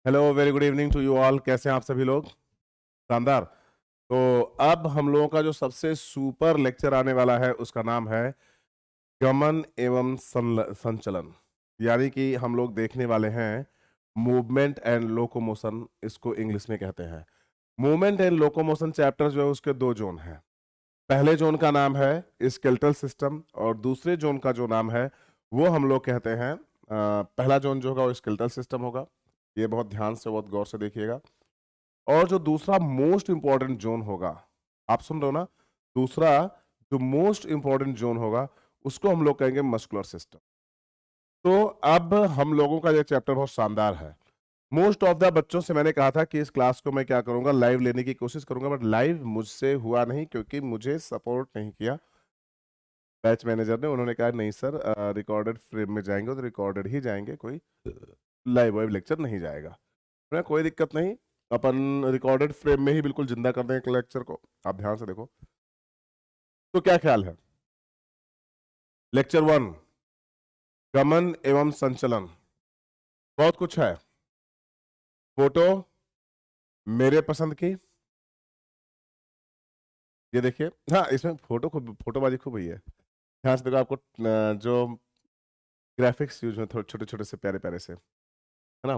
Hello, very good evening to you all. कैसे हैं आप सभी लोग? शानदार। तो अब हम लोगों का जो सबसे सुपर लेक्चर आने वाला है उसका नाम है गमन एवं संचलन। यानी कि हम लोग देखने वाले हैं मूवमेंट एंड लोकोमोशन, इसको इंग्लिश में कहते हैं। मूवमेंट एंड लोकोमोशन चैप्टर जो है उसके दो जोन हैं। पहले जोन का नाम है स्केलेटल सिस्टम और दूसरे जोन का जो नाम है वो हम लोग कहते हैं पहला जोन जो होगा वो स्केलेटल सिस्टम होगा। ये बहुत ध्यान से बहुत गौर से देखिएगा। और जो दूसरा मोस्ट इंपॉर्टेंट जोन होगा, आप सुन रहे हो ना? दूसरा जो मोस्ट इंपॉर्टेंट जोन होगा उसको हम लोग कहेंगे मस्कुलर सिस्टम। तो अब हम लोगों का ये चैप्टर बहुत शानदार है। मोस्ट ऑफ द बच्चों से मैंने कहा था कि इस क्लास को मैं क्या करूंगा, लाइव लेने की कोशिश करूंगा, बट लाइव मुझसे हुआ नहीं क्योंकि मुझे सपोर्ट नहीं किया बैच मैनेजर ने। उन्होंने कहा नहीं सर, रिकॉर्डेड फ्रेम में जाएंगे तो रिकॉर्डेड ही जाएंगे, कोई लाइव वाइव लेक्चर नहीं जाएगा। मैं कोई दिक्कत नहीं, अपन रिकॉर्डेड फ्रेम में ही बिल्कुल जिंदा कर देंगे लेक्चर को। आप ध्यान से देखो तो क्या ख्याल है। लेक्चर 1, गमन एवं संचलन। बहुत कुछ है। फोटो मेरे पसंद की, ये देखिए। हाँ, इसमें फोटोबाजी खूब हुई है। ध्यान से देखो, आपको जो ग्राफिक्स यूज में थोड़े छोटे छोटे से प्यारे प्यारे से, है ना।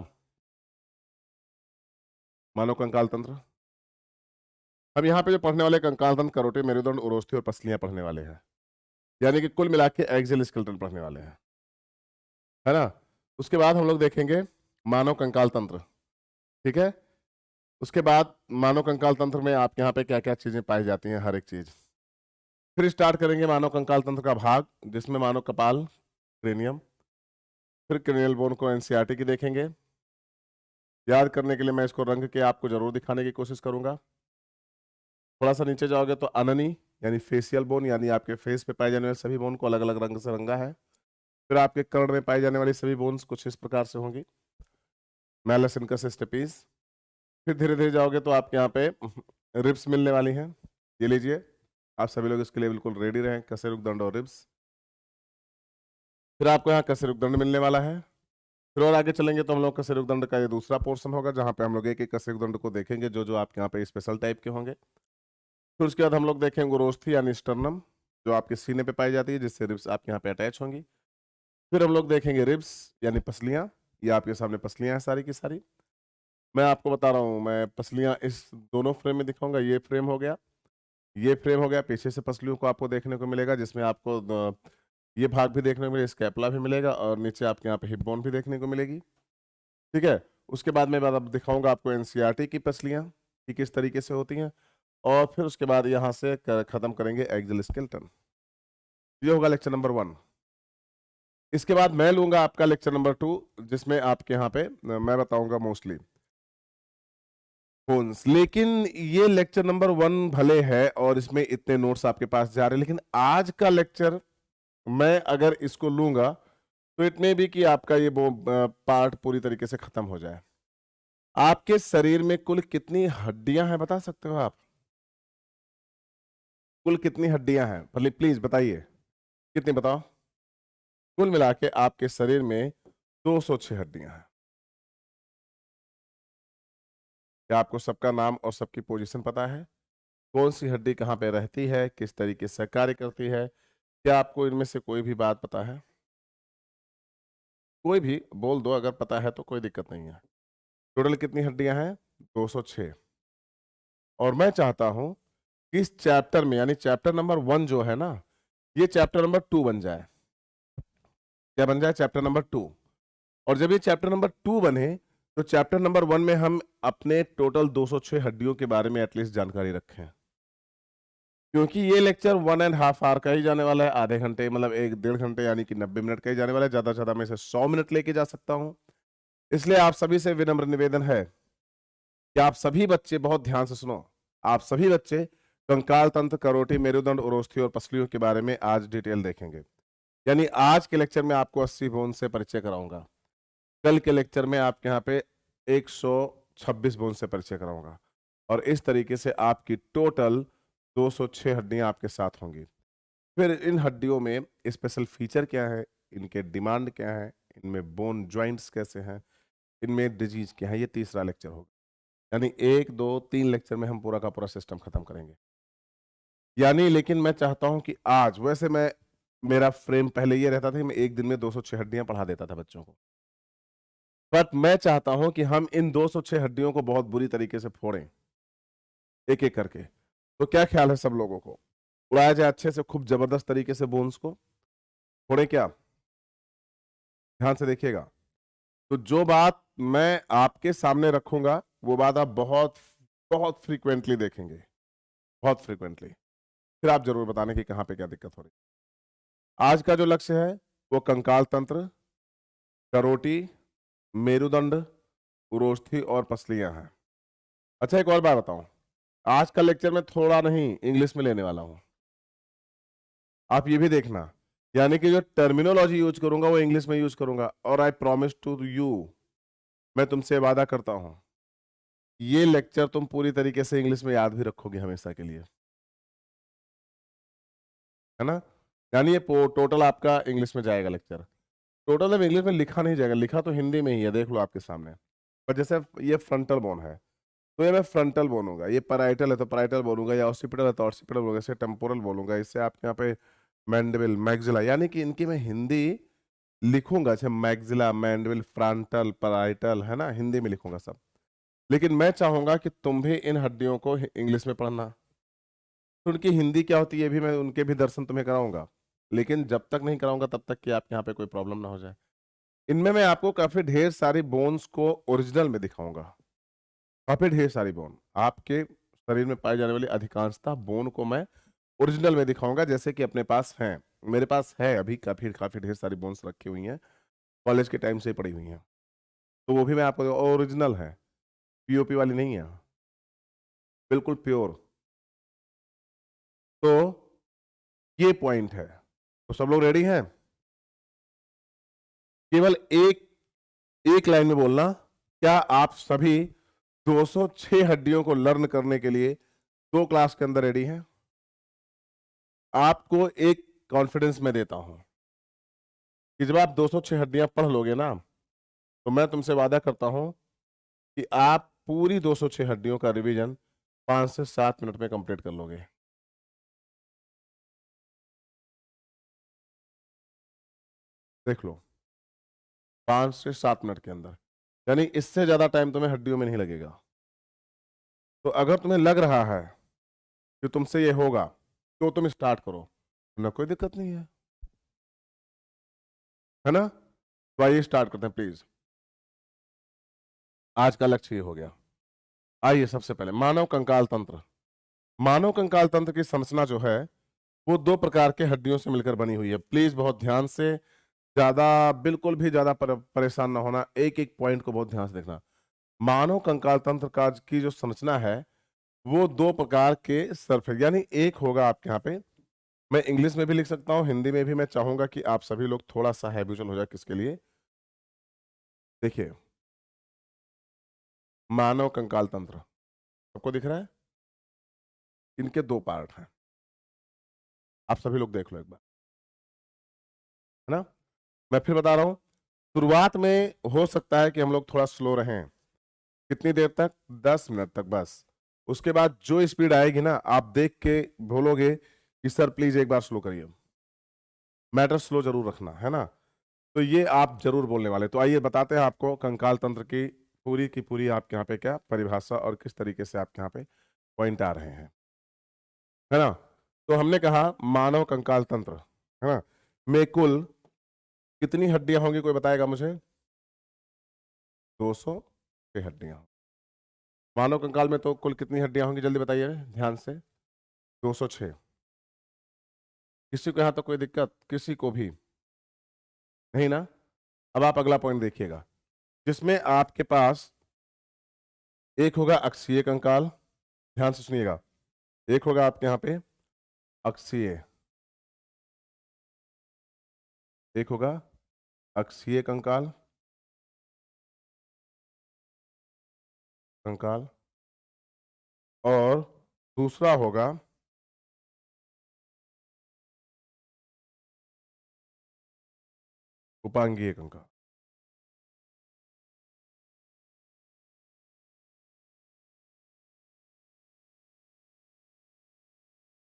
मानव कंकाल तंत्र। हम यहाँ पे जो पढ़ने वाले कंकाल तंत्र, करोटे, मेरुदंड, उरोस्थी और पसलियां पढ़ने वाले हैं। यानी कि कुल मिला के एक्सियल स्केलेटन पढ़ने वाले हैं, है ना। उसके बाद हम लोग देखेंगे मानव कंकाल तंत्र, ठीक है। उसके बाद मानव कंकाल तंत्र में आपके यहाँ पे क्या क्या चीजें पाई जाती हैं, हर एक चीज। फिर स्टार्ट करेंगे मानव कंकाल तंत्र का भाग, जिसमें मानव कपाल, क्रेनियम। फिर क्रेनियल बोन को एनसीईआरटी की देखेंगे। याद करने के लिए मैं इसको रंग के आपको जरूर दिखाने की कोशिश करूंगा। थोड़ा सा नीचे जाओगे तो अननी यानी फेशियल बोन, यानी आपके फेस पे पाए जाने वाले सभी बोन को अलग अलग रंग से रंगा है। फिर आपके कर्ण में पाई जाने वाली सभी बोन्स कुछ इस प्रकार से होंगी, मैलस इनकस स्टेपीज। फिर धीरे धीरे जाओगे तो आपके यहाँ पे रिब्स मिलने वाली हैं। ये लीजिए, आप सभी लोग इसके लिए बिल्कुल रेडी रहें, कशेरुक दंड और रिब्स। फिर आपको यहाँ कशेरुक दंड मिलने वाला है। फिर और आगे चलेंगे तो हम लोग कशेरुक दंड का ये दूसरा पोर्शन होगा, जहाँ पे हम लोग एक एक कशेरुक दंड को देखेंगे जो जो आपके यहाँ पे स्पेशल टाइप के होंगे। फिर उसके बाद हम लोग देखेंगे उरोस्थी यानी स्टर्नम, जो आपके सीने पे पाई जाती है, जिससे रिब्स आपके यहाँ पे अटैच होंगी। फिर हम लोग देखेंगे रिब्स यानी पसलियाँ। ये आपके सामने पसलियाँ हैं सारी की सारी। मैं आपको बता रहा हूँ, मैं पसलियाँ इस दोनों फ्रेम में दिखाऊंगा। ये फ्रेम हो गया, ये फ्रेम हो गया। पीछे से पसलियों को आपको देखने को मिलेगा, जिसमें आपको ये भाग भी देखने को मिलेगा, स्कैपुला भी मिलेगा और नीचे आपके यहाँ पे हिप बोन भी देखने को मिलेगी, ठीक है। उसके बाद मैं अब दिखाऊंगा आपको एनसीईआरटी की पसलियाँ कि किस तरीके से होती हैं। और फिर उसके बाद यहाँ से खत्म करेंगे एक्सियल स्केलेटन। ये होगा लेक्चर नंबर 1। इसके बाद मैं लूंगा आपका लेक्चर नंबर 2, जिसमें आपके यहाँ पे मैं बताऊंगा मोस्टली बोन्स। लेकिन ये लेक्चर नंबर 1 भले है और इसमें इतने नोट्स आपके पास जा रहे हैं, लेकिन आज का लेक्चर मैं अगर इसको लूंगा तो इट में भी कि आपका ये वो पार्ट पूरी तरीके से खत्म हो जाए। आपके शरीर में कुल कितनी हड्डियां हैं बता सकते हो आप? कुल कितनी हड्डियां हैं प्लीज बताइए, कितनी बताओ। कुल मिला के आपके शरीर में 206 हड्डियां हैं। क्या आपको सबका नाम और सबकी पोजीशन पता है? कौन सी हड्डी कहाँ पे रहती है, किस तरीके से कार्य करती है? क्या आपको इनमें से कोई भी बात पता है? कोई भी बोल दो, अगर पता है तो कोई दिक्कत नहीं है। टोटल कितनी हड्डियां हैं? 206। और मैं चाहता हूं कि इस चैप्टर में, यानी चैप्टर नंबर 1 जो है ना, ये चैप्टर नंबर 2 बन जाए। क्या बन जाए? Chapter number 2। और जब ये चैप्टर नंबर 2 बने तो चैप्टर नंबर 1 में हम अपने टोटल 206 हड्डियों के बारे में एटलीस्ट जानकारी रखें। क्योंकि ये लेक्चर 1.5 आवर का ही जाने वाला है, आधे घंटे मतलब 1 डेढ़ घंटे यानी कि 90 मिनट का ही जाने वाला है। ज्यादा से ज्यादा मैं इसे 100 मिनट लेके जा सकता हूं। इसलिए आप सभी से विनम्र निवेदन है कि आप सभी बच्चे बहुत ध्यान से सुनो। आप सभी बच्चे कंकाल तंत्र, करोटी, मेरुदंड, उरोस्थी और पसलियों के बारे में आज डिटेल देखेंगे। यानी आज के लेक्चर में आपको 80 बोन से परिचय कराऊंगा। कल के लेक्चर में आपके यहाँ पे 126 बोन से परिचय कराऊंगा। और इस तरीके से आपकी टोटल 206 हड्डियां आपके साथ होंगी। फिर इन हड्डियों में स्पेशल फीचर क्या है, इनके डिमांड क्या है, इनमें बोन ज्वाइंट्स कैसे हैं, इनमें डिजीज क्या है, ये तीसरा लेक्चर होगा। यानी 1 2 3 लेक्चर में हम पूरा का पूरा सिस्टम खत्म करेंगे। यानी लेकिन मैं चाहता हूं कि आज, वैसे मैं, मेरा फ्रेम पहले ये रहता था कि मैं एक दिन में 206 हड्डियां पढ़ा देता था बच्चों को, बट मैं चाहता हूं कि हम इन 206 हड्डियों को बहुत बुरी तरीके से फोड़ें, एक एक करके। तो क्या ख्याल है सब लोगों को, उड़ाया जाए अच्छे से, खूब जबरदस्त तरीके से बोन्स को फोड़े क्या? ध्यान से देखिएगा। तो जो बात मैं आपके सामने रखूंगा वो बात आप बहुत बहुत फ्रीक्वेंटली देखेंगे, बहुत फ्रीक्वेंटली। फिर आप जरूर बताने की कहां पे क्या दिक्कत हो रही है। आज का जो लक्ष्य है वो कंकाल तंत्र, करोटी, मेरुदंड, उरोस्थी और पसलियां हैं। अच्छा एक और बात बताऊं, आज का लेक्चर में थोड़ा नहीं इंग्लिश में लेने वाला हूं, आप ये भी देखना। यानी कि जो टर्मिनोलॉजी यूज करूंगा वो इंग्लिश में यूज करूंगा, और आई प्रॉमिस टू यू, मैं तुमसे वादा करता हूं, ये लेक्चर तुम पूरी तरीके से इंग्लिश में याद भी रखोगे हमेशा के लिए, है ना? यानी ये टोटल आपका इंग्लिश में जाएगा लेक्चर। टोटल अब इंग्लिश में लिखा नहीं जाएगा, लिखा तो हिंदी में ही है, देख लो आपके सामने। पर जैसे ये फ्रंटल बोन है तो ये मैं फ्रंटल बोलूंगा, ये पैराइटल है तो पैराइटल बोलूंगा, या ऑसिपिटल है तो ऑसिपिटल बोलूंगा, इसे टेम्पोरल बोलूंगा, इससे आपके यहाँ पे मैंडिबल, मैग्जिला, यानी कि इनकी मैं हिंदी लिखूंगा, अच्छा मैग्जिला, मैंडिबल, फ्रंटल, पैराइटल, है ना, हिंदी में लिखूंगा सब। लेकिन मैं चाहूंगा कि तुम भी इन हड्डियों को इंग्लिश में पढ़ना, तो उनकी हिंदी क्या होती है ये भी मैं, उनके भी दर्शन तुम्हें कराऊंगा। लेकिन जब तक नहीं कराऊंगा तब तक कि आपके यहाँ पे कोई प्रॉब्लम ना हो जाए। इनमें मैं आपको काफी ढेर सारी बोन्स को ओरिजिनल में दिखाऊंगा, काफी ढेर सारी बोन, आपके शरीर में पाई जाने वाली अधिकांशतः बोन को मैं ओरिजिनल में दिखाऊंगा, जैसे कि अपने पास है, मेरे पास है अभी काफी काफी ढेर सारी बोन्स रखी हुई हैं, कॉलेज के टाइम से ही पड़ी हुई हैं, तो वो भी मैं आपको, ओरिजिनल है, पीओपी वाली नहीं है, बिल्कुल प्योर। तो ये पॉइंट है, तो सब लोग रेडी हैं? केवल एक एक लाइन में बोलना, क्या आप सभी 206 हड्डियों को लर्न करने के लिए 2 क्लास के अंदर रेडी हैं? आपको एक कॉन्फिडेंस मैं देता हूं कि जब आप 206 हड्डियां पढ़ लोगे ना, तो मैं तुमसे वादा करता हूं कि आप पूरी 206 हड्डियों का रिवीजन 5 से 7 मिनट में कंप्लीट कर लोगे। देख लो, 5 से 7 मिनट के अंदर, यानी इससे ज्यादा टाइम तुम्हें हड्डियों में नहीं लगेगा। तो अगर तुम्हें लग रहा है कि तुमसे ये होगा तो तुम स्टार्ट करो, ना कोई दिक्कत नहीं है ना? तो आइए स्टार्ट करते हैं प्लीज। आज का लक्ष्य ये हो गया। आइए सबसे पहले मानव कंकाल तंत्र। मानव कंकाल तंत्र की संरचना जो है वो 2 प्रकार के हड्डियों से मिलकर बनी हुई है। प्लीज बहुत ध्यान से, ज्यादा, बिल्कुल भी ज्यादा परेशान ना होना, एक एक पॉइंट को बहुत ध्यान से देखना। मानव कंकाल तंत्र का की जो संरचना है वो 2 प्रकार के सरफेस, यानी एक होगा आपके यहाँ पे, मैं इंग्लिश में भी लिख सकता हूं, हिंदी में भी, मैं चाहूंगा कि आप सभी लोग थोड़ा सा हैबिचुअल हो जाए, किसके लिए? देखिए, मानव कंकाल तंत्र सबको दिख रहा है, इनके 2 पार्ट हैं, आप सभी लोग देख लो एक बार, है ना? मैं फिर बता रहा हूं, शुरुआत में हो सकता है कि हम लोग थोड़ा स्लो रहें, कितनी देर तक? 10 मिनट तक बस। उसके बाद जो स्पीड आएगी ना, आप देख के बोलोगे कि सर प्लीज एक बार स्लो करिए, मैटर स्लो जरूर रखना, है ना? तो ये आप जरूर बोलने वाले। तो आइए बताते हैं आपको कंकाल तंत्र की पूरी आपके यहाँ पे क्या परिभाषा और किस तरीके से आपके यहाँ पे पॉइंट आ रहे हैं, है ना? तो हमने कहा मानव कंकाल तंत्र, है ना, में कुल कितनी हड्डियां होंगी, कोई बताएगा मुझे? 206 हड्डियां। मानव कंकाल में तो कुल कितनी हड्डियां होंगी, जल्दी बताइए ध्यान से। 206। किसी को यहां तो कोई दिक्कत, किसी को भी नहीं ना? अब आप अगला पॉइंट देखिएगा, जिसमें आपके पास एक होगा अक्षीय कंकाल, ध्यान से सुनिएगा, एक होगा आपके यहाँ पे अक्षीय, एक होगा अक्षीय कंकाल, कंकाल, और दूसरा होगा उपांगीय कंकाल।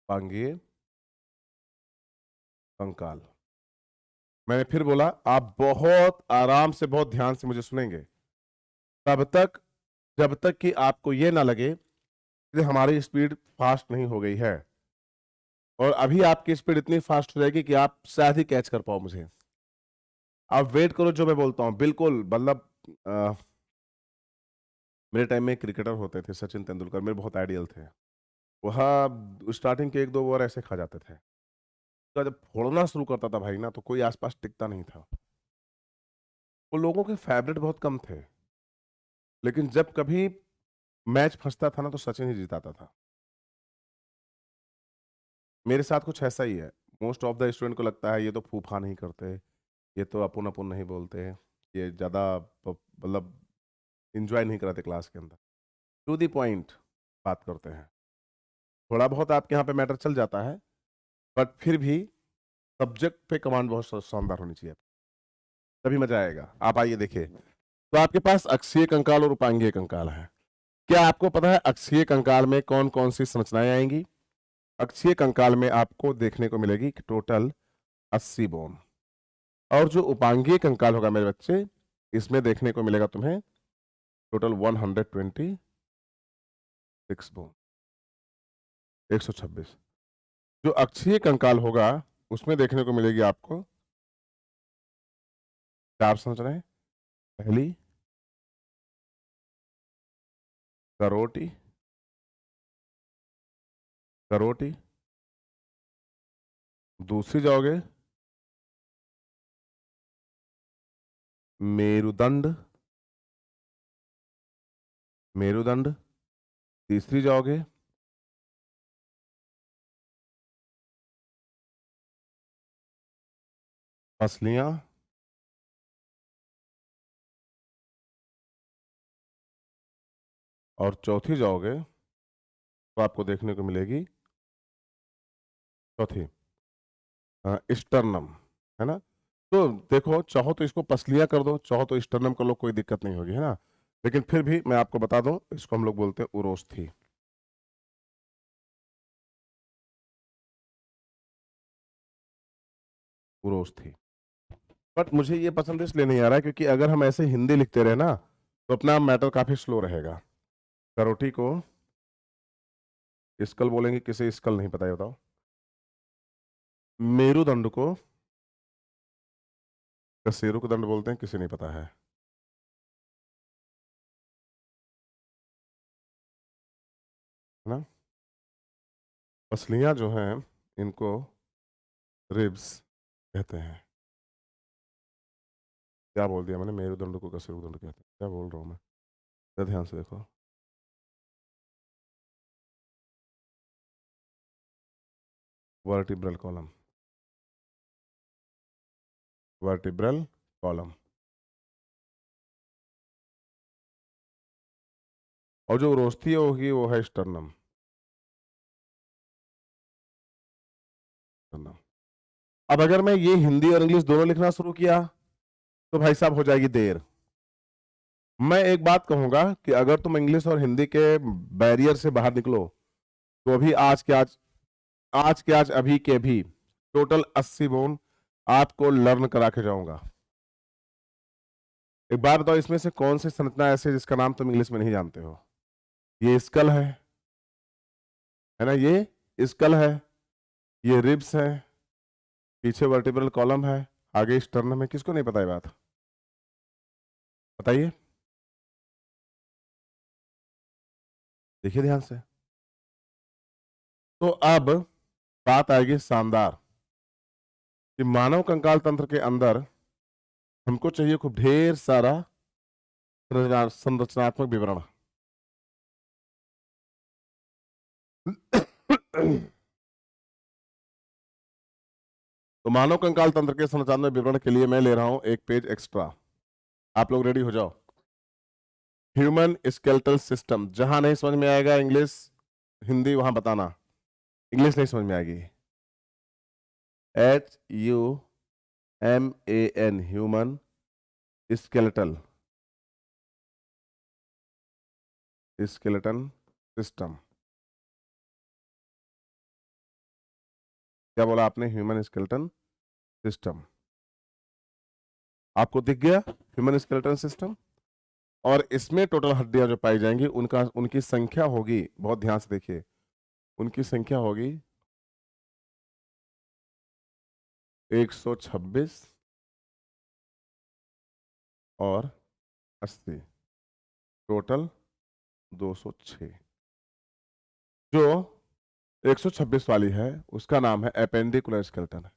उपांगीय कंकाल। मैंने फिर बोला, आप बहुत आराम से, बहुत ध्यान से मुझे सुनेंगे तब तक, जब तक कि आपको यह ना लगे कि हमारी स्पीड फास्ट नहीं हो गई है। और अभी आपकी स्पीड इतनी फास्ट हो जाएगी कि आप शायद ही कैच कर पाओ मुझे। आप वेट करो जो मैं बोलता हूं, बिल्कुल। मतलब मेरे टाइम में क्रिकेटर होते थे, सचिन तेंदुलकर मेरे बहुत आइडियल थे। वह स्टार्टिंग के 1-2 ओवर ऐसे खा जाते थे, तो जब फोड़ना शुरू करता था भाई ना, तो कोई आसपास टिकता नहीं था। वो लोगों के फेवरेट बहुत कम थे, लेकिन जब कभी मैच फंसता था ना, तो सचिन ही जिताता था। मेरे साथ कुछ ऐसा ही है। मोस्ट ऑफ द स्टूडेंट को लगता है ये तो फूफा नहीं करते, ये तो अपुन अपुन नहीं बोलते, ये ज़्यादा मतलब इंजॉय नहीं कराते क्लास के अंदर। टू दी पॉइंट बात करते हैं। थोड़ा बहुत आपके यहाँ पे मैटर चल जाता है, बट फिर भी सब्जेक्ट पे कमांड बहुत शानदार होनी चाहिए, तभी मजा आएगा। आप आइए देखिए, तो आपके पास अक्षीय कंकाल और उपांगीय कंकाल है। क्या आपको पता है अक्षीय कंकाल में कौन कौन सी संरचनाएं आएंगी? अक्षीय कंकाल में आपको देखने को मिलेगी कि टोटल 80 बोन, और जो उपांगीय कंकाल होगा मेरे बच्चे, इसमें देखने को मिलेगा तुम्हें टोटल 126 बोन, 126। जो अक्षीय कंकाल होगा उसमें देखने को मिलेगी आपको 4 संरचनाएं। पहली करोटी, करोटी। दूसरी जाओगे मेरुदंड, मेरुदंड। तीसरी जाओगे पसलियां, और चौथी जाओगे तो आपको देखने को मिलेगी चौथी स्टर्नम, है ना। तो देखो, चाहो तो इसको पसलियां कर दो, चाहो तो स्टर्नम कर लो, कोई दिक्कत नहीं होगी, है ना। लेकिन फिर भी मैं आपको बता दूं, इसको हम लोग बोलते हैं उरोस्थी। उरोस्थी। बट मुझे ये पसंद इसलिए नहीं आ रहा है क्योंकि अगर हम ऐसे हिंदी लिखते रहे ना, तो अपना मैटर काफी स्लो रहेगा। करोटी को स्कल बोलेंगे, किसे स्कल नहीं पता है बताओ। मेरुदंड को कशेरुक दंड बोलते हैं, किसे नहीं पता है ना। पसलियां जो हैं इनको रिब्स कहते हैं। क्या बोल दिया मैंने? मेरुदंड को कशेरुक दंड कहते हैं, क्या बोल रहा हूँ मैं? जरा ध्यान से देखो। Vertebral column, vertebral column. और जो उरोस्थी होगी वो है स्टर्नम, स्टर्नम। अब अगर मैं ये हिंदी और इंग्लिश दोनों लिखना शुरू किया तो भाई साहब हो जाएगी देर। मैं एक बात कहूंगा कि अगर तुम इंग्लिश और हिंदी के बैरियर से बाहर निकलो, तो अभी आज के आज अभी के भी टोटल 80 बोन आपको लर्न करा के जाऊंगा। एक बात बताओ, इसमें से कौन सी संरचना ऐसी है जिसका नाम तुम इंग्लिश में नहीं जानते हो? ये स्कल है ना, ये स्कल है, ये रिब्स है, पीछे वर्टिब्रल कॉलम है, आगे स्टर्नम है। किसको नहीं पता ये बात? बताइए, देखिए ध्यान से। तो अब बात आएगी शानदार, कि मानव कंकाल तंत्र के अंदर हमको चाहिए खूब ढेर सारा संरचनात्मक विवरण। तो मानव कंकाल तंत्र के संरचनात्मक विवरण के लिए मैं ले रहा हूं एक पेज एक्स्ट्रा। आप लोग रेडी हो जाओ। Human skeletal system. जहां नहीं समझ में आएगा इंग्लिश हिंदी, वहां बताना। इंग्लिश नहीं समझ में आएगी। HUMAN, human skeletal, skeleton system. क्या बोला आपने? Human skeleton system. आपको दिख गया ह्यूमन स्केलेटन सिस्टम? और इसमें टोटल हड्डियां जो पाई जाएंगी उनकी संख्या होगी, बहुत ध्यान से देखिए, उनकी संख्या होगी 126 और 80, टोटल 206। जो 126 वाली है उसका नाम है appendicular skeleton.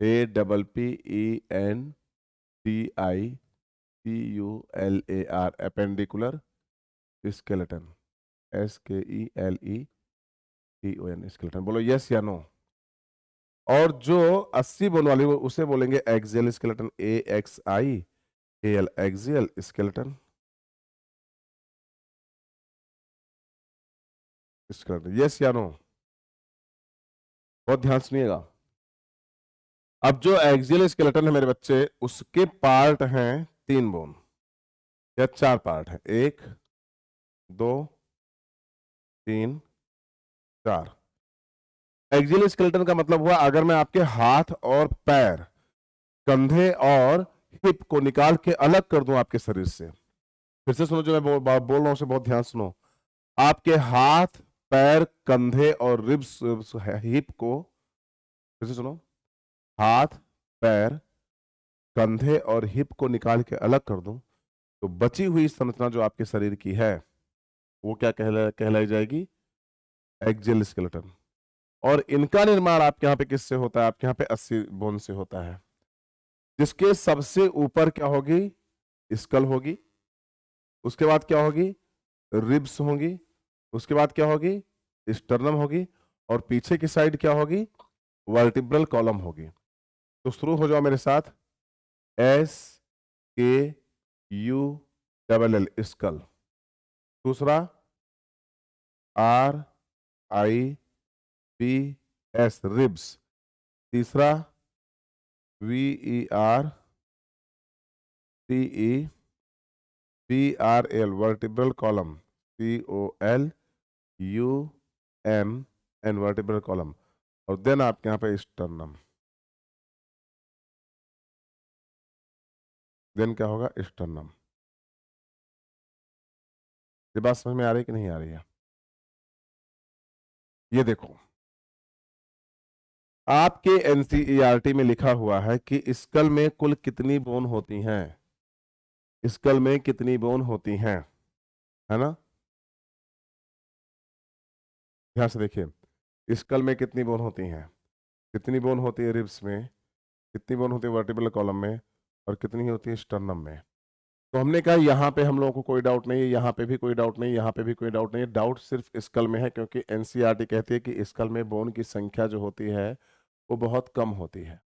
APPENDICULAR, appendicular skeleton, SKELETON skeleton. बोलो यस या नो। और जो 80 बोन वाली उसे बोलेंगे axial skeleton, AXIAL, axial skeleton skeleton. Yes या नो? बहुत ध्यान सुनिएगा। अब जो एक्सियल स्केलेटन है मेरे बच्चे, उसके पार्ट हैं 3 बोन या 4 पार्ट हैं, 1 2 3 4। एक्सियल स्केलेटन का मतलब हुआ अगर मैं आपके हाथ और पैर, कंधे और हिप को निकाल के अलग कर दूं आपके शरीर से। फिर से सुनो, जो मैं बोल रहा हूं उसे बहुत ध्यान सुनो। आपके हाथ, पैर, कंधे और रिब्स, हिप को, फिर से सुनो, हाथ, पैर, कंधे और हिप को निकाल के अलग कर दूं तो बची हुई संरचना जो आपके शरीर की है वो क्या कहलाई जाएगी? Axial skeleton. और इनका निर्माण आपके यहाँ पे किससे होता है? आपके यहाँ पे 80 बोन से होता है, जिसके सबसे ऊपर क्या होगी? स्कल होगी। उसके बाद क्या होगी? रिब्स होगी। उसके बाद क्या होगी? स्टर्नम होगी। और पीछे की साइड क्या होगी? वर्टिब्रल कॉलम होगी। तो शुरू हो जाओ मेरे साथ। SKULL, skull. दूसरा RIBS, रिब्स। तीसरा VERTEBRAL, vertebral column, COLUMN, vertebral column. और देन आपके यहाँ पे स्टर्नम। देन क्या होगा? स्टर्नम। ये बात समझ में आ रही है कि नहीं आ रही है? ये देखो, आपके NCERT में लिखा हुआ है कि स्कल में कुल कितनी बोन होती हैं? स्कल में कितनी बोन होती हैं, है ना? ध्यान से देखिए, स्कल में कितनी बोन होती हैं? कितनी बोन होती है रिब्स में, कितनी बोन होती है वर्टिब्रल कॉलम में, और कितनी होती है स्टर्नम में। तो हमने कहा यहाँ पे हम लोगों को कोई डाउट नहीं है, यहाँ पे भी कोई डाउट नहीं, यहाँ पे भी कोई डाउट नहीं है। डाउट सिर्फ स्कल में है, क्योंकि NCERT कहती है कि स्कल में बोन की संख्या जो होती है वो बहुत कम होती है।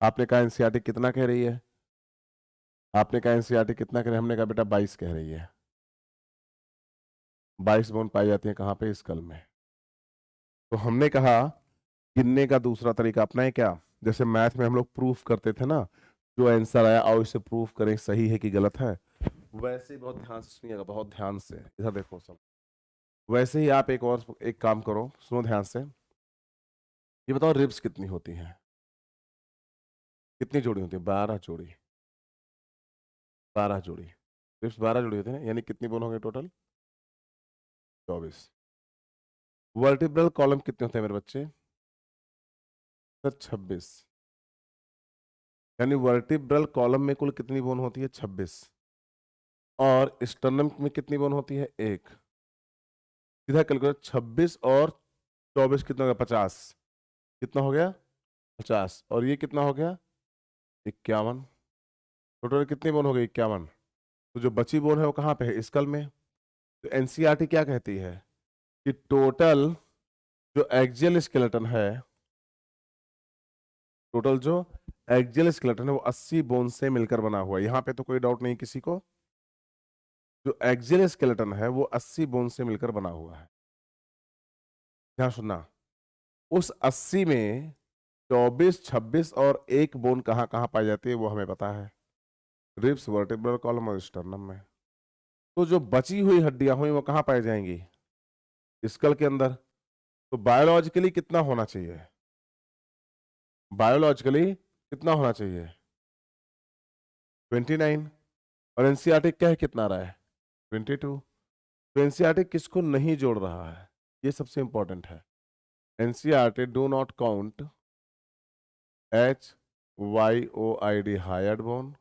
आपने कहा NCERT कितना कह रही है? आपने कहा NCERT कितना कह रही है? हमने कहा बेटा 22 कह रही है। 22 बोन पाई जाती है कहाँ पे? स्कल में। तो हमने कहा गिनने का दूसरा तरीका अपनाएं क्या? जैसे मैथ में हम लोग प्रूफ करते थे ना, जो आंसर आया आओ इसे प्रूफ करें सही है कि गलत है। वैसे ही, बहुत ध्यान से सुनिएगा, बहुत ध्यान से इधर देखो सब। वैसे ही आप एक काम करो, सुनो ध्यान से। ये बताओ रिब्स कितनी होती हैं? कितनी जोड़ी होती है? 12 जोड़ी। 12 जोड़ी रिब्स, 12 जोड़ी होती है ना, यानी कितनी बोन हो गई टोटल? 24। वर्टिब्रल कॉलम कितने होते हैं मेरे बच्चे? सर 26। यानी वर्टिब्रल कॉलम में कुल कितनी बोन होती है? 26। और स्टर्नम में कितनी बोन होती है? 1। सीधा कैलकुलेट, 26 और 24 कितना हो गया? 50। कितना हो गया? 50। और ये कितना हो गया? 51। टोटल कितनी बोन हो गई? 51। तो जो बची बोन है वो कहाँ पे है? स्कल में। तो NCERT क्या कहती है कि टोटल जो एक्सियल स्केलेटन है, टोटल जो एक्सियल स्केलेटन है वो 80 बोन से मिलकर बना हुआ है। यहाँ पे तो कोई डाउट नहीं किसी को। जो एक्सियल स्केलेटन है वो 80 बोन से मिलकर बना हुआ है। ध्यान सुनना, उस 80 में 24, 26 और 1 बोन कहाँ कहाँ पाई जाती है वो हमें पता है, रिब्स, वर्टिब्रल कॉलम और स्टर्नम में। तो जो बची हुई हड्डियां हुई वो कहाँ पाई जाएंगी? स्कल के अंदर। तो बायोलॉजिकली कितना होना चाहिए? बायोलॉजिकली कितना होना चाहिए? 29। और एनसीईआरटी कह कितना रहा है? 22। तो एनसीईआरटी किसको नहीं जोड़ रहा है, ये सबसे इंपॉर्टेंट है। NCERT do not count HYOID hired bone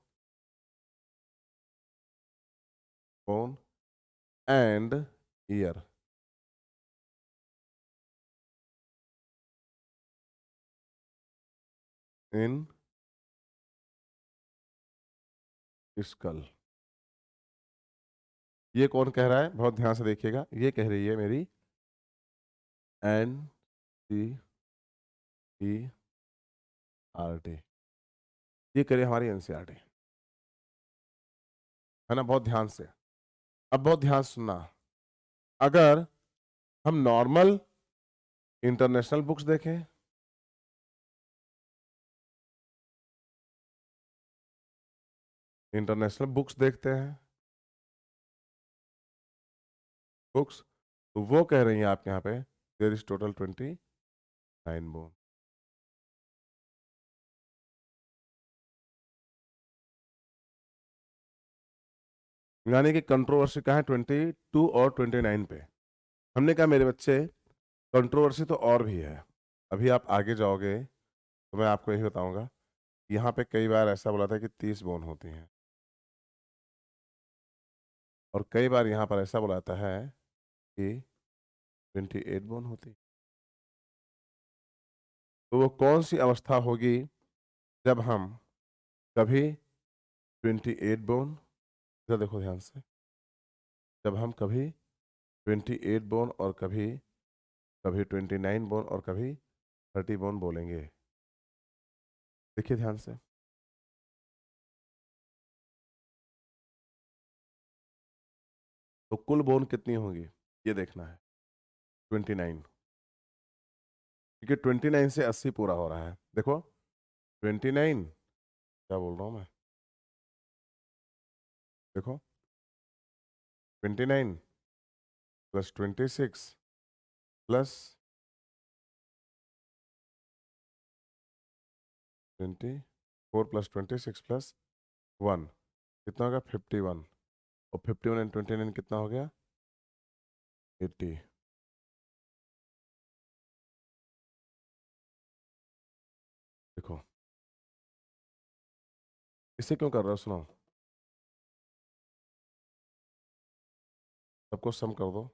and year. In school. ये कौन कह रहा है? बहुत ध्यान से देखिएगा, ये कह रही है मेरी NCERT। ये करे हमारी एनसीईआरटी, है ना? बहुत ध्यान से, अब बहुत ध्यान से सुनना। अगर हम नॉर्मल इंटरनेशनल बुक्स देखें, इंटरनेशनल बुक्स देखते हैं, बुक्स, तो वो कह रही हैं आप यहाँ पे देयर इज टोटल 29 बोन। यानी कि कंट्रोवर्सी कहाँ है? 22 और 29 पे। हमने कहा मेरे बच्चे कंट्रोवर्सी तो और भी है। अभी आप आगे जाओगे तो मैं आपको यही बताऊंगा, यहाँ पे कई बार ऐसा बोला था कि 30 बोन होती हैं, और कई बार यहाँ पर ऐसा बोला है कि 28 बोन होती। तो वो कौन सी अवस्था होगी जब हम कभी 28 बोन, इधर देखो ध्यान से, जब हम कभी 28 बोन और कभी कभी 29 बोन और कभी 30 बोन बोलेंगे। देखिए ध्यान से, तो कुल बोन कितनी होंगी ये देखना है, 29। क्योंकि 29 से 80 पूरा हो रहा है। देखो 29, क्या बोल रहा हूँ मैं, देखो 29 प्लस 26 प्लस 24 प्लस 26 प्लस 1 कितना होगा? 51। और 51 एंड 29 कितना हो गया? 80। देखो इसे क्यों कर रहा हो, सुनो, सबको सम कर दो।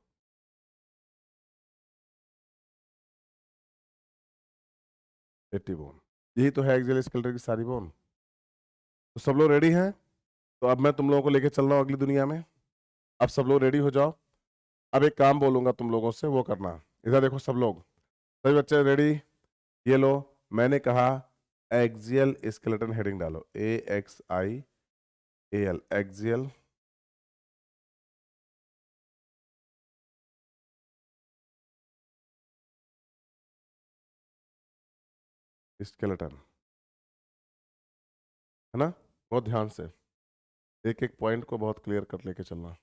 80 बोन, यही तो है एक्सियल स्केलेटर की सारी बोन। तो सब लोग रेडी हैं? तो अब मैं तुम लोगों को लेके चल रहा हूँ अगली दुनिया में। अब सब लोग रेडी हो जाओ। अब एक काम बोलूंगा तुम लोगों से, वो करना। इधर देखो सब लोग, सभी बच्चे रेडी? ये लो, मैंने कहा एक्सियल स्केलेटन, हेडिंग डालो AXIAL, एक्सियल स्केलेटन, है ना? बहुत ध्यान से एक एक पॉइंट को बहुत क्लियर कर लेके चलना।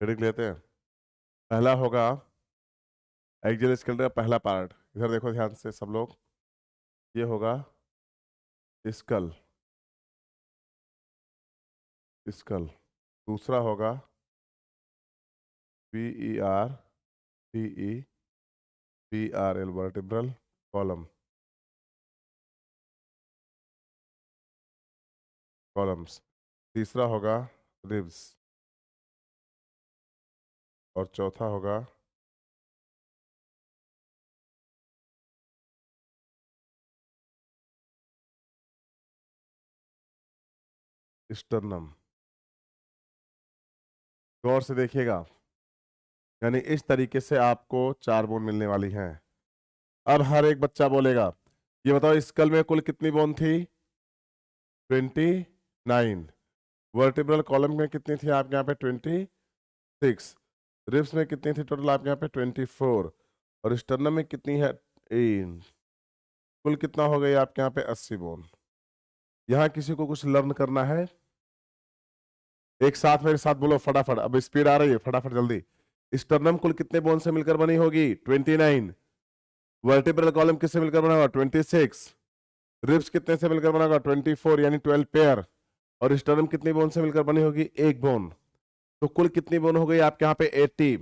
हेडिंग लेते हैं। पहला होगा एक्सियल स्केलेटन का पहला पार्ट, इधर देखो ध्यान से सब लोग, ये होगा स्कल, स्कल। दूसरा होगा VERTEBRAL, वर्टिब्रल कॉलम, कॉलम्स। तीसरा होगा रिब्स, और चौथा होगा स्टर्नम। गौर से देखिएगा, यानी इस तरीके से आपको 4 बोन मिलने वाली हैं। अब हर एक बच्चा बोलेगा ये बताओ स्कल में कुल कितनी बोन थी? 29। वर्टिब्रल कॉलम में कितनी थी आपके यहाँ पे? 26। रिब्स में कितनी थी टोटल आपके यहाँ पे? 24। और स्टर्नम में कितनी है? 8। कुल कितना हो गई आपके यहाँ पे? 80 बोन। यहाँ किसी को कुछ लर्न करना है? एक साथ मेरे साथ बोलो फटाफट, अब स्पीड आ रही है, फटाफट जल्दी। स्टर्नम कुल कितने बोन से मिलकर बनी होगी? 29। वर्टिब्रल कॉलम किससे मिलकर बना होगा? 26। रिब्स कितने से मिलकर बना होगा? 24 यानी 12 पेयर। और स्टर्नम कितनी बोन से मिलकर बनी होगी? 1 बोन। तो कुल कितनी बोन हो गई आपके यहाँ पे? 80।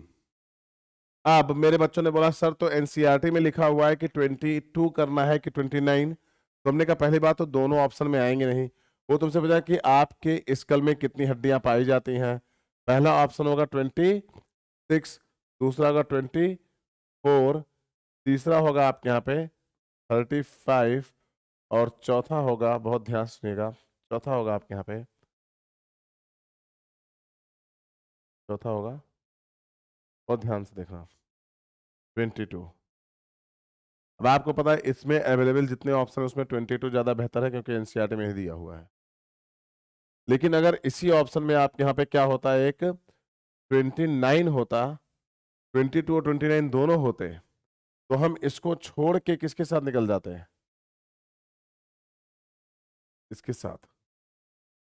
अब मेरे बच्चों ने बोला सर तो एनसीईआरटी में लिखा हुआ है कि 22 करना है कि 29। तो हमने कहा पहली बात तो दोनों ऑप्शन में आएंगे नहीं। वो तुमसे पूछा कि आपके स्कल में कितनी हड्डियां पाई जाती हैं। पहला ऑप्शन होगा 26, दूसरा होगा 24, तीसरा होगा आपके यहाँ पे 35 और चौथा होगा, बहुत ध्यान सुनिएगा, चौथा होगा आपके यहाँ पे, चौथा होगा, बहुत ध्यान से देखना, 22। अब आपको पता है इसमें अवेलेबल जितने ऑप्शन है उसमें 22 ज्यादा बेहतर है क्योंकि एनसीईआरटी में ही दिया हुआ है। लेकिन अगर इसी ऑप्शन में आपके यहाँ पे क्या होता है, एक 29 होता, 22 और 29 दोनों होते, तो हम इसको छोड़ के किसके साथ निकल जाते हैं? इसके साथ।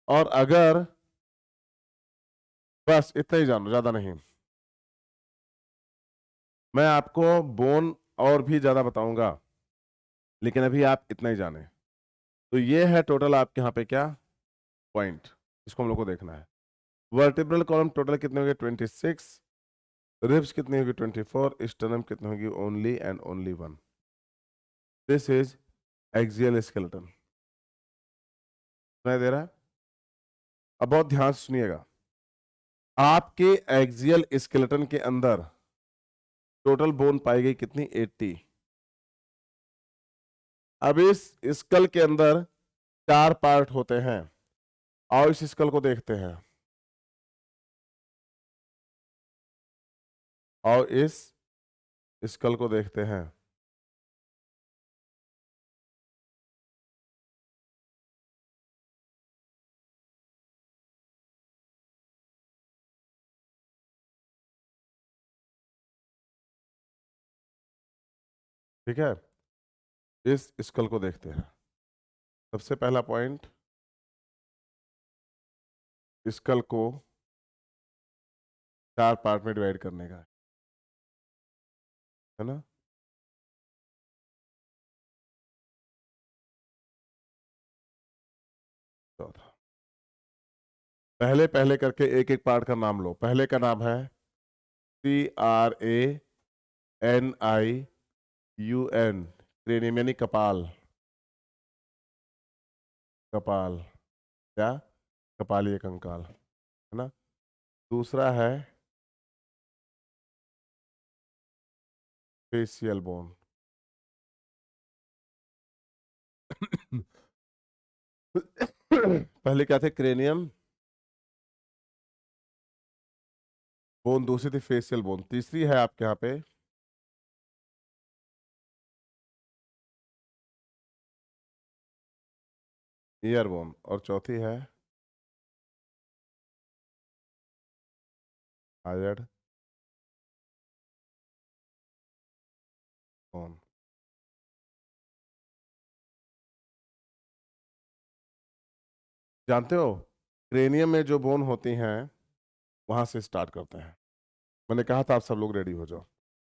और अगर, बस इतना ही जानो, ज्यादा नहीं। मैं आपको बोन और भी ज्यादा बताऊंगा, लेकिन अभी आप इतना ही जाने। तो ये है टोटल आपके यहाँ पे क्या पॉइंट, इसको हम लोग को देखना है। वर्टिब्रल कॉलम टोटल कितने होंगे? 26। रिब्स कितनी होगी? 24। स्टर्नम कितनी होगी? Only and only 1। This is axial skeleton. सुनाई दे रहा है? अब बहुत ध्यान से सुनिएगा, आपके एक्सियल स्केलेटन के अंदर टोटल बोन पाई गई कितनी? 80। अब इस स्कल के अंदर 4 पार्ट होते हैं, और इस स्कल को देखते हैं, और इस स्कल को देखते हैं। ठीक है, इस स्कल को देखते हैं। सबसे पहला पॉइंट, स्कल को 4 पार्ट में डिवाइड करने का है ना। चौथा, पहले पहले करके एक एक पार्ट का नाम लो। पहले का नाम है CRANIUN, क्रेनियम यानी कपाल। कपाल क्या? कपालीय कंकाल, है ना। दूसरा है फेशियल बोन। पहले क्या थे? क्रेनियम बोन, दूसरी थी फेशियल बोन, तीसरी है आपके यहाँ पे ईयर बोन, और चौथी है हायर्ड बोन। जानते हो क्रेनियम में जो बोन होती हैं वहां से स्टार्ट करते हैं। मैंने कहा था आप सब लोग रेडी हो जाओ।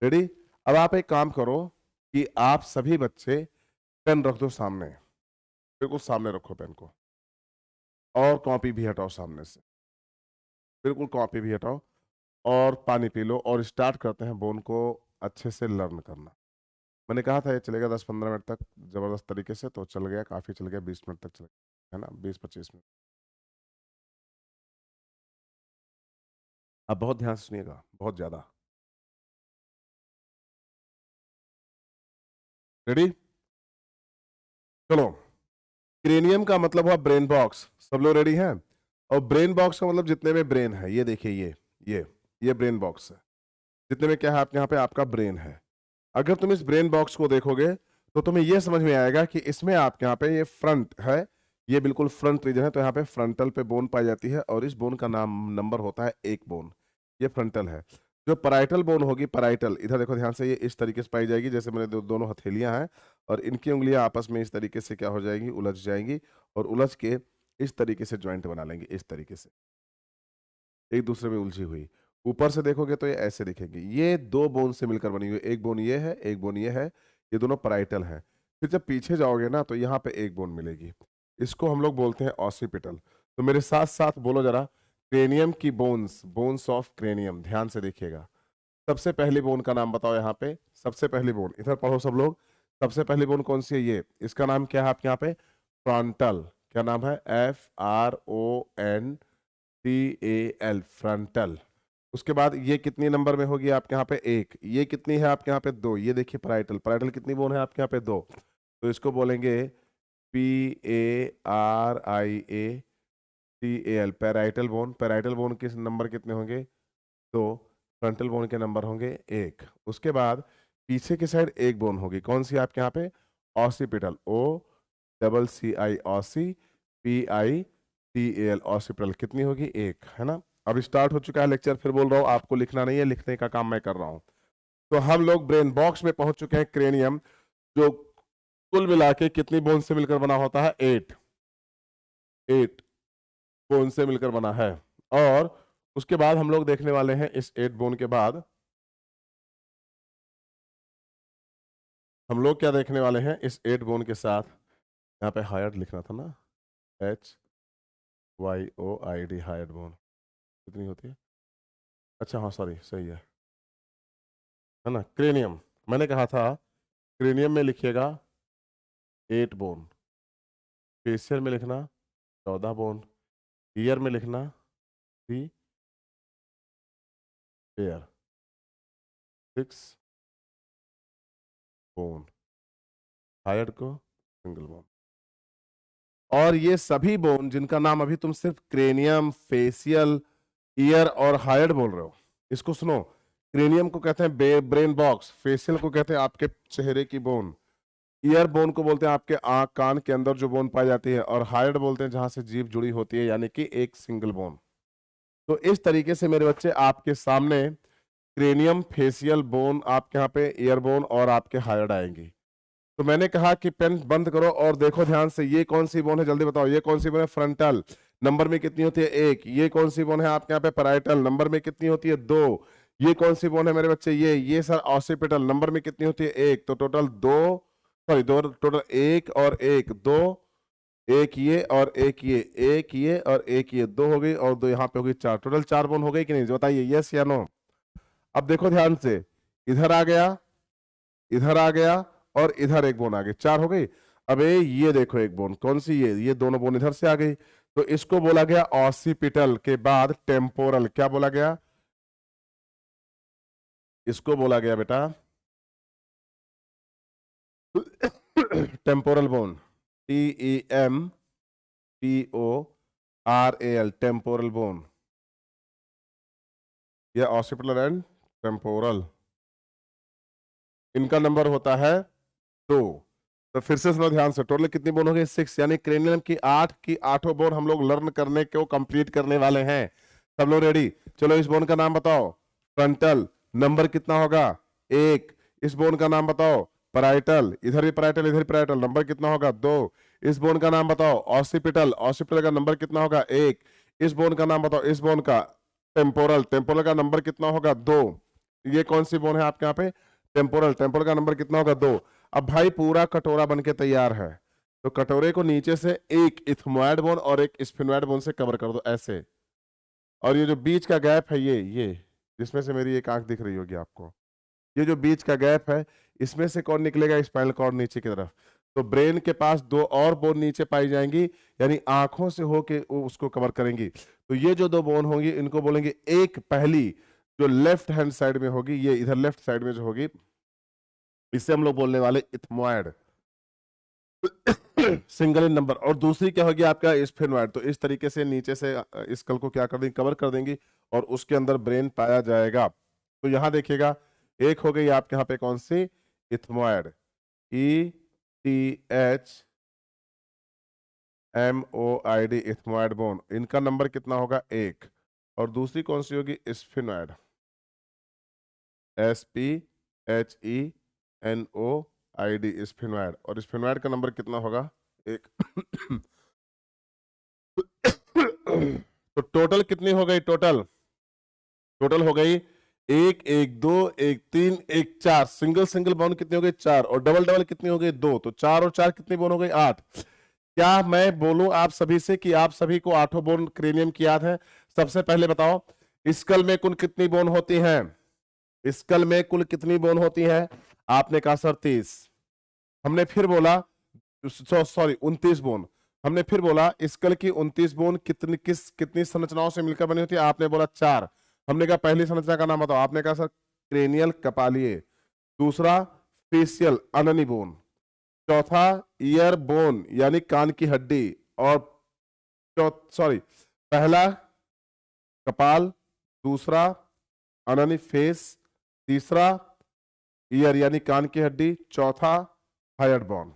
रेडी? अब आप एक काम करो कि आप सभी बच्चे पेन रख दो सामने, बिल्कुल सामने रखो पेन को, और कॉपी भी हटाओ सामने से, बिल्कुल कॉपी भी हटाओ, और पानी पी लो, और स्टार्ट करते हैं बोन को अच्छे से लर्न करना। मैंने कहा था ये चलेगा 10-15 मिनट तक जबरदस्त तरीके से, तो चल गया, काफी चल गया, 20 मिनट तक चल गया, है ना, 20-25 मिनट। अब बहुत ध्यान से सुनिएगा, बहुत ज्यादा। रेडी? चलो, क्रेनियम का मतलब हुआ ब्रेन बॉक्स। सब लोग रेडी हैं? और ब्रेन बॉक्स का मतलब जितने में ब्रेन है, ये देखिए, ये ब्रेन बॉक्स है। जितने में क्या है आपके यहाँ पे आपका ब्रेन है। अगर तुम इस ब्रेन बॉक्स को देखोगे तो तुम्हें यह समझ में आएगा कि इसमें आपके यहाँ पे ये फ्रंट है, ये बिल्कुल फ्रंट रीजन है, तो यहाँ पे फ्रंटल पे बोन पाई जाती है और इस बोन का नाम नंबर होता है एक बोन, ये फ्रंटल है। जो पराइटल बोन होगी, पराइटल इधर देखो ध्यान से, ये इस तरीके से पाई जाएगी, जैसे मेरे दोनों हथेलियां हैं और इनकी उंगलियां आपस में इस तरीके से क्या हो जाएंगी, उलझ जाएंगी और उलझ के इस तरीके से ज्वाइंट बना लेंगे, इस तरीके से एक दूसरे में उलझी हुई। ऊपर से देखोगे तो ये ऐसे दिखेंगे, ये दो बोन से मिलकर बनी हुई, एक बोन ये है, एक बोन ये है, ये दोनों पराइटल हैं। फिर जब पीछे जाओगे ना तो यहाँ पे एक बोन मिलेगी, इसको हम लोग बोलते हैं ऑसिपिटल। तो मेरे साथ साथ बोलो जरा, क्रेनियम की बोन्स, बोन्स ऑफ क्रेनियम, ध्यान से देखिएगा। सबसे पहली बोन का नाम बताओ यहाँ पे, सबसे पहली बोन, इधर पढ़ो सब लोग। सबसे पहली बोन कौन सी है, ये, इसका नाम क्या है आपके यहाँ पे, फ्रंटल। क्या नाम है, FRONTAL, फ्रंटल। उसके बाद ये कितनी नंबर में होगी आपके यहाँ पे, एक। ये कितनी है आपके यहाँ पे, दो। ये देखिए पराइटल, पराइटल कितनी बोन है आपके यहाँ पे, दो। तो इसको बोलेंगे PARIATAL, parietal bone. Parietal bone के नंबर कितने होंगे, दो। फ्रंटल बोन के नंबर होंगे एक। उसके बाद पीछे की साइड एक बोन होगी, कौन सी आपके यहाँ पे, occipital, OCCI, Aussie, PITAL, occipital. कितनी होगी, एक, है ना। अब स्टार्ट हो चुका है लेक्चर, फिर बोल रहा हूँ आपको लिखना नहीं है, लिखने का काम मैं कर रहा हूँ। तो हम लोग ब्रेन बॉक्स में पहुंच चुके हैं। क्रेनियम जो कुल मिला के कितनी बोन से मिलकर बना होता है, 8 बोन से मिलकर बना है। और उसके बाद हम लोग देखने वाले हैं, इस 8 बोन के बाद हम लोग क्या देखने वाले हैं, इस 8 बोन के साथ, यहाँ पे हायर्ड लिखना था ना, HYOID, हायर्ड बोन कितनी होती है, अच्छा हाँ सॉरी, सही है ना। क्रेनियम, मैंने कहा था क्रेनियम में लिखिएगा 8 बोन, फेशियल में लिखना 14 बोन, ईयर में लिखना 3 पेयर, 6 बोन, हायर्ड को सिंगल बोन। और ये सभी बोन जिनका नाम अभी तुम सिर्फ क्रेनियम, फेशियल, ईयर और हायर्ड बोल रहे हो, इसको सुनो। क्रेनियम को कहते हैं ब्रेन बॉक्स, फेशियल को कहते हैं आपके चेहरे की बोन, ईयर बोन को बोलते हैं आपके आंख कान के अंदर जो बोन पाई जाती है, और हायर्ड बोलते हैं जहां से जीभ जुड़ी होती है, यानी कि एक सिंगल बोन। तो इस तरीके से मेरे बच्चे आपके सामने क्रेनियम, फेशियल बोन, आपके यहाँ पे ईयर बोन और आपके हायर्ड आएंगी। तो मैंने कहा कि पेन बंद करो और देखो ध्यान से, ये कौन सी बोन है, जल्दी बताओ, ये कौन सी बोन है, फ्रंटल, नंबर में कितनी होती है, एक। ये कौन सी बोन है आपके यहाँ पे, पैराइटल, नंबर में कितनी होती है, दो। ये कौन सी बोन है मेरे बच्चे, ये सर ऑसिपिटल, नंबर में कितनी होती है, एक। तो टोटल दो, सॉरी दो, टोटल एक और एक, दो, एक ये और एक ये, एक ये और एक ये, दो हो गई, और दो यहाँ पे हो गई, चार। टोटल 4 बोन हो गई कि नहीं, बताइए यस या नो। अब देखो ध्यान से, इधर आ गया, इधर आ गया और इधर एक बोन आ गई, 4 हो गई। अब ये देखो एक बोन, कौन सी, ये दोनों बोन इधर से आ गई। तो इसको बोला गया ऑसिपिटल के बाद टेम्पोरल। क्या बोला गया, इसको बोला गया बेटा temporal bone, TEMPORAL, temporal bone. ये ऑसिपिटल एंड टेम्पोरल, इनका नंबर होता है 2। तो फिर से सुनो ध्यान से, टोटल कितनी बोन हो गई, 6। यानी क्रेनियम की 8 की 8 बोन हम लोग लर्न करने को कंप्लीट करने वाले हैं। सब लोग रेडी, चलो इस बोन का नाम बताओ, फ्रंटल, नंबर कितना होगा, 1। इस बोन का नाम बताओ, पराइटल, इधर भी पराइटल इधर भी पराइटल, नंबर कितना होगा, 2। इस बोन का नाम बताओ, ऑसिपिटल, ऑसिपिटल का नंबर कितना होगा, 1। इस बोन का नाम बताओ, इस बोन का, टेम्पोरल, टेम्पोरल का नंबर कितना होगा, 2। ये कौन सी बोन है आपके यहाँ पे, टेम्पोरल, टेम्पोरल का नंबर कितना होगा, 2। अब भाई पूरा कटोरा बनके तैयार है, तो कटोरे को नीचे से एक इथमोइड बोन और एक स्फिनोइड बोन से कवर कर दो ऐसे। और ये जो बीच का गैप है, ये जिसमें से मेरी एक आंख दिख रही होगी आपको, ये जो बीच का गैप है, इसमें से कौन निकलेगा, स्पाइनल कॉर्ड नीचे की तरफ। तो ब्रेन के पास 2 और बोन नीचे पाई जाएंगी, यानी आंखों से होके उसको कवर करेंगी। तो ये जो 2 बोन होंगी, इनको बोलेंगे, एक पहली जो लेफ्ट हैंड साइड में होगी, ये इधर लेफ्ट साइड में जो होगी, इसे हम लोग बोलने वाले इथमोइड, सिंगल इन नंबर। और दूसरी क्या होगी आपका, स्फिनोइड। तो इस तरीके से नीचे से स्कल को क्या कर देंगे, कवर कर देंगी, और उसके अंदर ब्रेन पाया जाएगा। तो यहां देखिएगा, एक हो गई आपके यहाँ पे कौन सी, इथमोइड, ETHMOID, इथमोइड बोन। इनका नंबर कितना होगा, 1। और दूसरी कौन सी होगी, स्फिनोइड, SPHENOID, स्फिनोइड। और स्फिनोइड का नंबर कितना होगा, 1। तो टोटल कितनी हो गई, टोटल हो गई 1 1 2 1 3 1 4। सिंगल सिंगल बॉन्ड कितनी हो गई, 4। और डबल डबल कितनी हो गई, 2। तो 4 और 4 कितनी बॉन्ड हो गई, 8। क्या मैं बोलूं आप सभी से कि आप सभी को 8 बोन क्रेनियम की याद है? सबसे पहले बताओ, स्कल में कुल कितनी बोन होती हैं? स्कल में कुल कितनी बोन होती है? आपने कहा सर 30। हमने फिर बोला, सॉरी 29 बोन। हमने फिर बोला स्कल की 29 बोन कितनी संरचनाओं से मिलकर बनी होती है? आपने बोला 4। हमने कहा पहली संरचना का नाम बताओ। आपने कहा सर क्रेनियल कपालीय। दूसरा फेशियल अननी बोन। चौथा ईयर बोन यानी कान की हड्डी। और सॉरी, पहला कपाल, दूसरा अननी फेस, तीसरा ईयर यानी कान की हड्डी, चौथा हायर्ड बोन।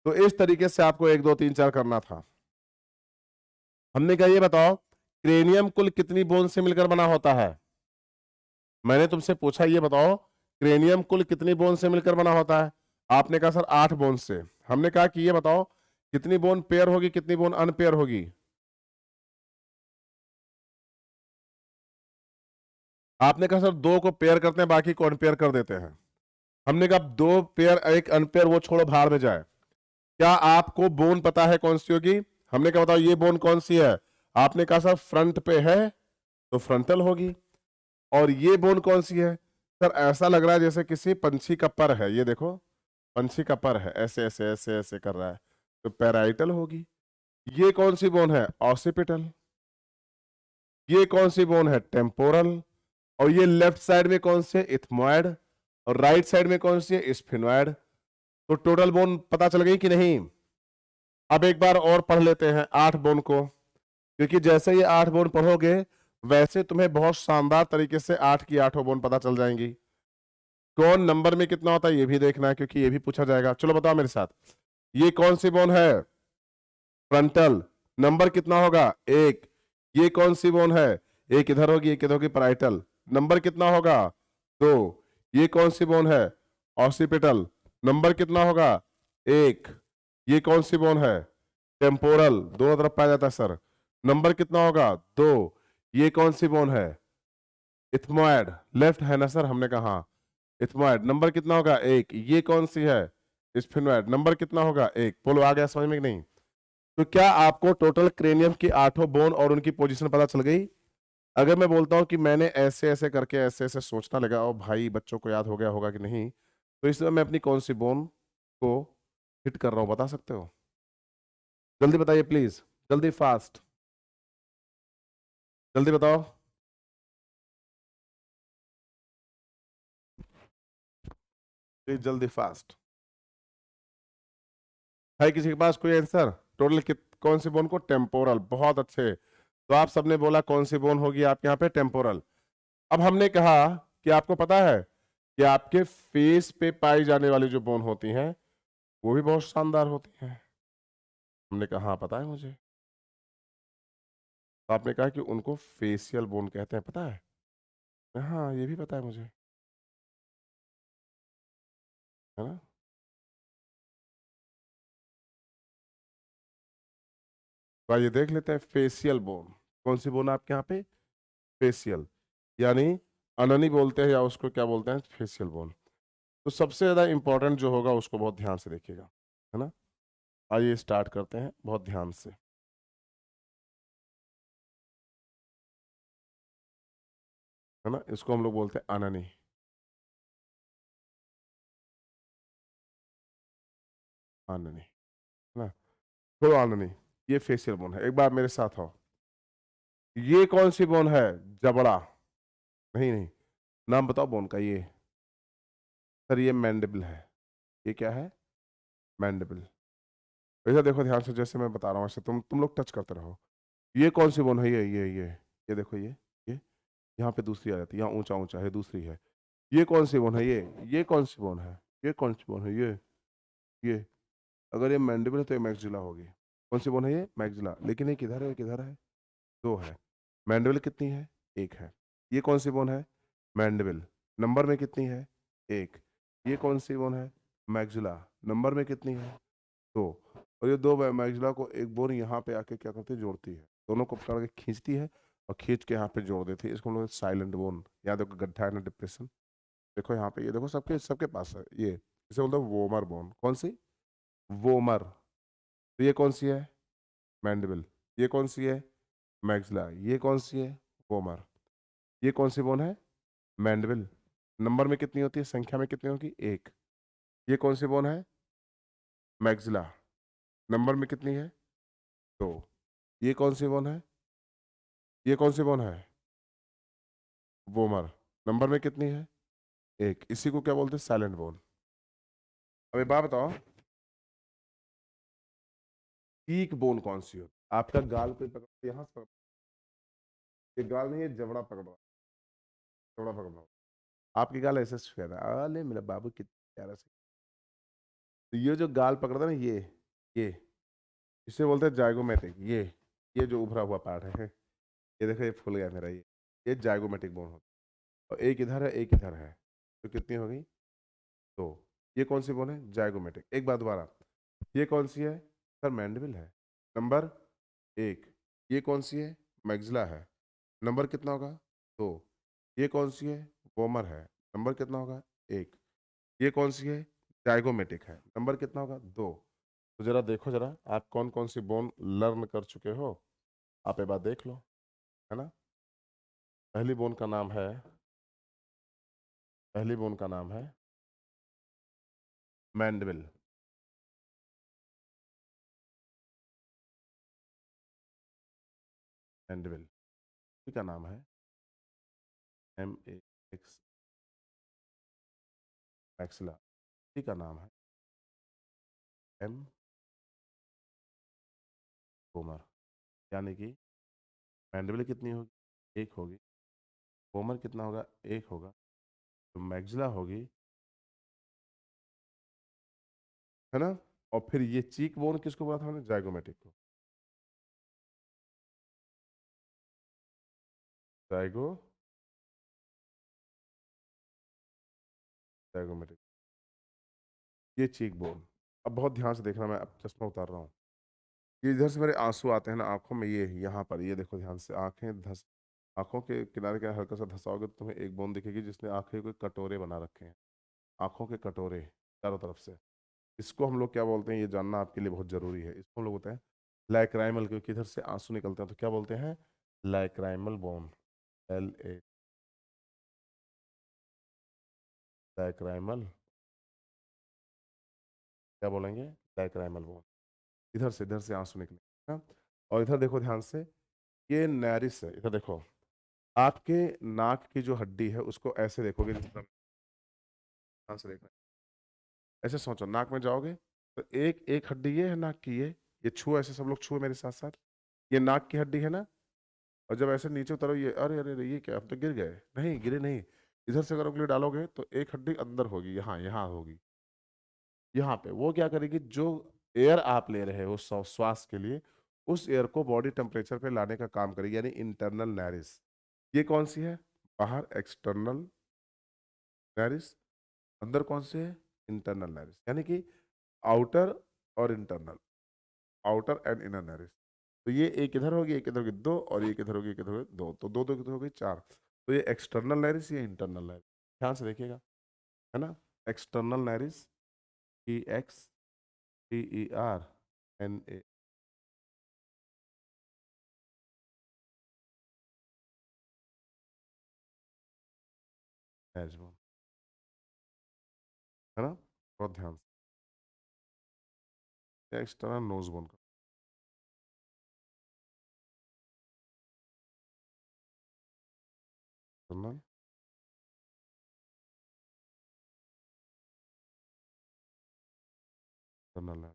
तो इस तरीके से आपको 1 2 3 4 करना था। हमने कहा ये बताओ क्रेनियम कुल कितनी बोन से मिलकर बना होता है? मैंने तुमसे पूछा ये बताओ क्रेनियम कुल कितनी बोन से मिलकर बना होता है? आपने कहा सर 8 बोन से। हमने कहा कि ये बताओ कितनी बोन पेयर होगी, कितनी बोन अनपेयर होगी? आपने कहा सर 2 को पेयर करते हैं, बाकी को अनपेयर कर देते हैं। हमने कहा 2 पेयर, 1 अनपेयर, वो छोड़ो भाड़ में जाए। क्या आपको बोन पता है कौन सी होगी? हमने कहा बताओ ये बोन कौन सी है? आपने कहा सर फ्रंट पे है तो फ्रंटल होगी। और ये बोन कौन सी है? सर ऐसा लग रहा है जैसे किसी पंछी का पर है, ये देखो पंछी का पर है, ऐसे ऐसे ऐसे ऐसे कर रहा है, तो पैराइटल होगी। ये कौन सी बोन है? ऑसिपिटल। ये कौन सी बोन है? टेम्पोरल। और ये लेफ्ट साइड में कौन सी है? इथमोइड। और राइट साइड में कौन सी है? स्फिनोइड। तो टोटल बोन पता चल गई कि नहीं? अब एक बार और पढ़ लेते हैं 8 बोन को, क्योंकि जैसे ये 8 बोन पढ़ोगे वैसे तुम्हें बहुत शानदार तरीके से 8 की 8 बोन पता चल जाएंगी। कौन नंबर में कितना होता है ये भी देखना है, क्योंकि ये भी पूछा जाएगा। चलो बताओ मेरे साथ, ये कौन सी बोन है? फ्रंटल। नंबर कितना होगा? 1। ये कौन सी बोन है? एक इधर होगी, एक इधर होगी, पैराइटल। नंबर कितना होगा? 2। ये कौन सी बोन है? ऑसिपिटल। नंबर कितना होगा? 1। ये कौन सी बोन है? टेम्पोरल, दोनों तरफ पाया जाता है सर। नंबर कितना होगा? 2। ये कौन सी बोन है? इथमोइड, लेफ्ट है ना सर? हमने कहा हाँ। इथमोइड, नंबर कितना होगा? 1। ये कौन सी है? स्फिनोइड, नंबर कितना होगा? 1। बोलो आ गया समझ में कि नहीं? तो क्या आपको टोटल क्रेनियम की 8 बोन और उनकी पोजीशन पता चल गई? अगर मैं बोलता हूं कि मैंने ऐसे ऐसे करके ऐसे ऐसे सोचना लगा, और भाई बच्चों को याद हो गया होगा कि नहीं, तो इसमें मैं अपनी कौन सी बोन को हिट कर रहा हूं, बता सकते हो? जल्दी बताइए प्लीज, जल्दी फास्ट, जल्दी बताओ। प्लीज जल्दी फास्ट। है किसी के पास कोई आंसर? टोटल कौन सी बोन को? टेम्पोरल। बहुत अच्छे। तो आप सबने बोला कौन सी बोन होगी आपके यहाँ पे? टेम्पोरल। अब हमने कहा कि आपको पता है कि आपके फेस पे पाई जाने वाली जो बोन होती हैं वो भी बहुत शानदार होती हैं। हमने कहा हाँ पता है मुझे। तो आपने कहा कि उनको फेशियल बोन कहते हैं, पता है? हाँ ये भी पता है मुझे, है ना? तो आइए देख लेते हैं फेशियल बोन। कौन सी बोन आपके यहाँ पे? फेशियल, यानी अननी बोलते हैं या उसको क्या बोलते हैं? Facial bone. तो सबसे ज्यादा इंपॉर्टेंट जो होगा उसको बहुत ध्यान से देखिएगा, है ना? आइए स्टार्ट करते हैं बहुत ध्यान से। है ना, इसको हम लोग बोलते हैं अननी। अननी, है ना? छोड़ो अननी, ये फेशियल बोन है। एक बार मेरे साथ हो, ये कौन सी बोन है? जबड़ा। नहीं नहीं, नाम बताओ बोन का। ये सर ये मैंडिबल है। ये क्या है? मैंडिबल। ऐसा देखो ध्यान से, जैसे मैं बता रहा हूँ ऐसे तुम लोग टच करते रहो। ये कौन सी बोन है? ये देखो ये यहाँ पे दूसरी आ जाती है, यहाँ ऊंचा ऊंचा है, दूसरी है। ये कौन सी बोन है? ये कौन सी बोन है? ये कौन सी बोन है? ये अगर ये मैंडिबल है तो ये मैक्सिला होगी। कौन सी बोन है? ये मैक्सिला। लेकिन ये किधर है? किधर है? दो है। मैंडिबल कितनी है? एक है। ये कौन सी बोन है? मैंडिबल। नंबर में कितनी है? एक। ये कौन सी बोन है? मैक्सिला। नंबर में कितनी है? दो। और ये दो मैक्सिला को एक बोन यहाँ पे आके क्या करती है? जोड़ती है। दोनों को पकड़ के खींचती है और खींच के यहाँ पे जोड़ देती है। इसको हम लोग साइलेंट बोन, या देखो गड्ढा है ना, डिप्रेशन। देखो यहाँ पे, ये देखो सबके सबके पास है ये। इसे बोलते हैं वोमर बोन। कौन सी? वोमर। तो ये कौन सी है? मैंडिबल। ये कौन सी है? मैक्सिला। ये कौन सी है? वोमर। ये कौन सी बोन है? मैंडिबल। नंबर में कितनी होती है? संख्या में कितनी होगी? एक। ये कौन सी बोन है? मैक्सिला। नंबर में कितनी है? दो। ये कौन सी बोन है? ये कौन सी बोन है? वोमर। नंबर में कितनी है? एक। इसी को क्या बोलते हैं? Silent bone. अब एक बात बताओ, पीक बोन कौन सी होती है? आपका गाल पे पकड़, यहाँ से ये गाल नहीं, ये जबड़ा पकड़ रहा है, जबड़ा पकड़ रहा हूँ। आपकी गाल ऐसे कह रहा है, अरे मेरा बाबू कितना प्यारा से। तो ये जो गाल पकड़ता है ना, ये इसे बोलते हैं जाइगोमेटिक। ये जो उभरा हुआ पार्ट है, ये देखो, ये फूल गया मेरा, ये जाइगोमेटिक बोन होता है। और एक इधर है, एक इधर है, तो कितनी हो गई? दो। ये कौन सी बोन है? जाइगोमेटिक। एक बात दोबारा, ये कौन सी है? सर मैंडिबल है। नंबर एक। ये कौन सी है? मैक्सिला है। नंबर कितना होगा? दो। ये कौन सी है? वोमर है। नंबर कितना होगा? एक। ये कौन सी है? जाइगोमेटिक है। नंबर कितना होगा? दो। तो जरा देखो, जरा आप कौन कौन सी बोन लर्न कर चुके हो, आप एक बार देख लो, है ना। पहली बोन का नाम है, पहली बोन का नाम है मैंडिबल। मैंडिबल। दूसरी का नाम है M-A-X, मैक्सिला। तीसरी का नाम है एम वोमर। यानी कि मैंडिबल कितनी होगी? एक होगी। वोमर कितना होगा? एक होगा। तो मैक्सिला होगी, है ना। और फिर ये चीक बोन किसको बोला था मैंने? जाइगोमेटिक को। Zygote zygomatic. ये चीक बोन। अब बहुत ध्यान से देखना, मैं अब चश्मा उतार रहा हूँ। ये इधर से मेरे आंसू आते हैं ना आंखों में, ये यहाँ पर, ये देखो ध्यान से, आंखें धस, आंखों के किनारे के हल्का सा धसाओगे तो तुम्हें एक बोन दिखेगी जिसने आंखें कोई कटोरे बना रखे हैं। आंखों के कटोरे चारों तरफ से। इसको हम लोग क्या बोलते हैं, ये जानना आपके लिए बहुत जरूरी है। इसको हम लोग बोलते हैं लैक्राइमल, क्योंकि इधर से आंसू निकलते हैं तो क्या बोलते हैं? Lacrimal bone. L-A, लैक्राइमल, क्या बोलेंगे? Lacrimal bone. इधर से आंसू निकले, हाँ? और इधर देखो ध्यान से, ये नैरिस है। इधर देखो, आपके नाक की जो हड्डी है उसको ऐसे देखोगे, ध्यान से देखना, ऐसे सोचो, नाक में जाओगे तो एक एक हड्डी ये है नाक की, ये छुओ, ऐसे सब लोग छुओ मेरे साथ साथ। ये नाक की हड्डी है ना। और जब ऐसे नीचे उतरो, ये अरे अरे अरे, ये क्या, अब तो गिर गए। नहीं गिरे नहीं। इधर से अगर उंगली डालोगे तो एक हड्डी अंदर होगी, यहाँ यहाँ होगी, यहाँ पे। वो क्या करेगी? जो एयर आप ले रहे हो श्वास के लिए, उस एयर को बॉडी टेम्परेचर पे लाने का काम करेगी, यानी इंटरनल नैरिस। ये कौन सी है? बाहर एक्सटर्नल नैरिस। अंदर कौन सी है? इंटरनल नैरिस। यानी कि आउटर और इंटरनल, आउटर एंड इनर नैरिस। तो ये एक इधर होगी, एक इधर होगी, दो, और एक इधर होगी, एक इधर होगी, दो। तो दो दो किधर हो गई? चार। तो ये एक्सटर्नल नैरिस, ये इंटरनल नैरिस। ध्यान से देखिएगा, है ना। एक्सटर्नल नैरिस, EXTERNA, नैरिस, है ना। बहुत ध्यान से, एक्सटर्नल नोज बोन का, एक्सटर्नल, एक्सटर्नल,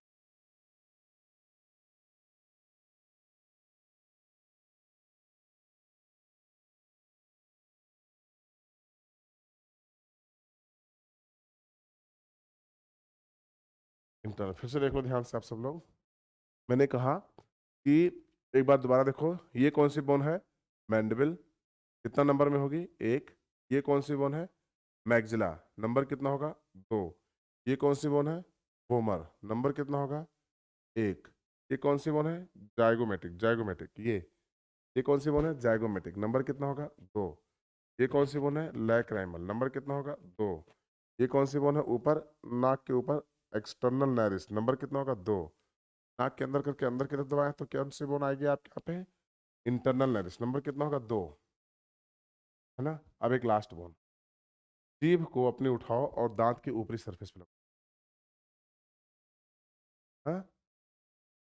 इंटरनल। फिर से देख लो ध्यान से आप सब लोग। मैंने कहा कि एक बार दोबारा देखो, ये कौन सी बोन है? मैंडिबल। कितना नंबर में होगी? 1। ये कौन सी बोन है? मैग्जिला। नंबर कितना होगा? 2। ये कौन सी बोन है? वोमर। नंबर कितना होगा? 1। ये कौन सी बोन है? जाइगोमेटिक। जाइगोमेटिक। ये कौन सी बोन है? जाइगोमेटिक। नंबर कितना होगा? 2। ये कौन सी बोन है? लैक्राइमल। नंबर कितना होगा? 2। ये कौन सी बोन है? ऊपर नाक के ऊपर एक्सटर्नल नारिस। नंबर कितना होगा? 2। नाक के अंदर करके अंदर की तरफ दबाएं तो कौन सी बोन आएगी आपके यहाँ पे? Internal Norris. नंबर कितना होगा? 2। है ना? अब एक लास्ट बोन। जीभ को अपनी उठाओ और दांत की ऊपरी सरफेस पे लगाओ। हाँ?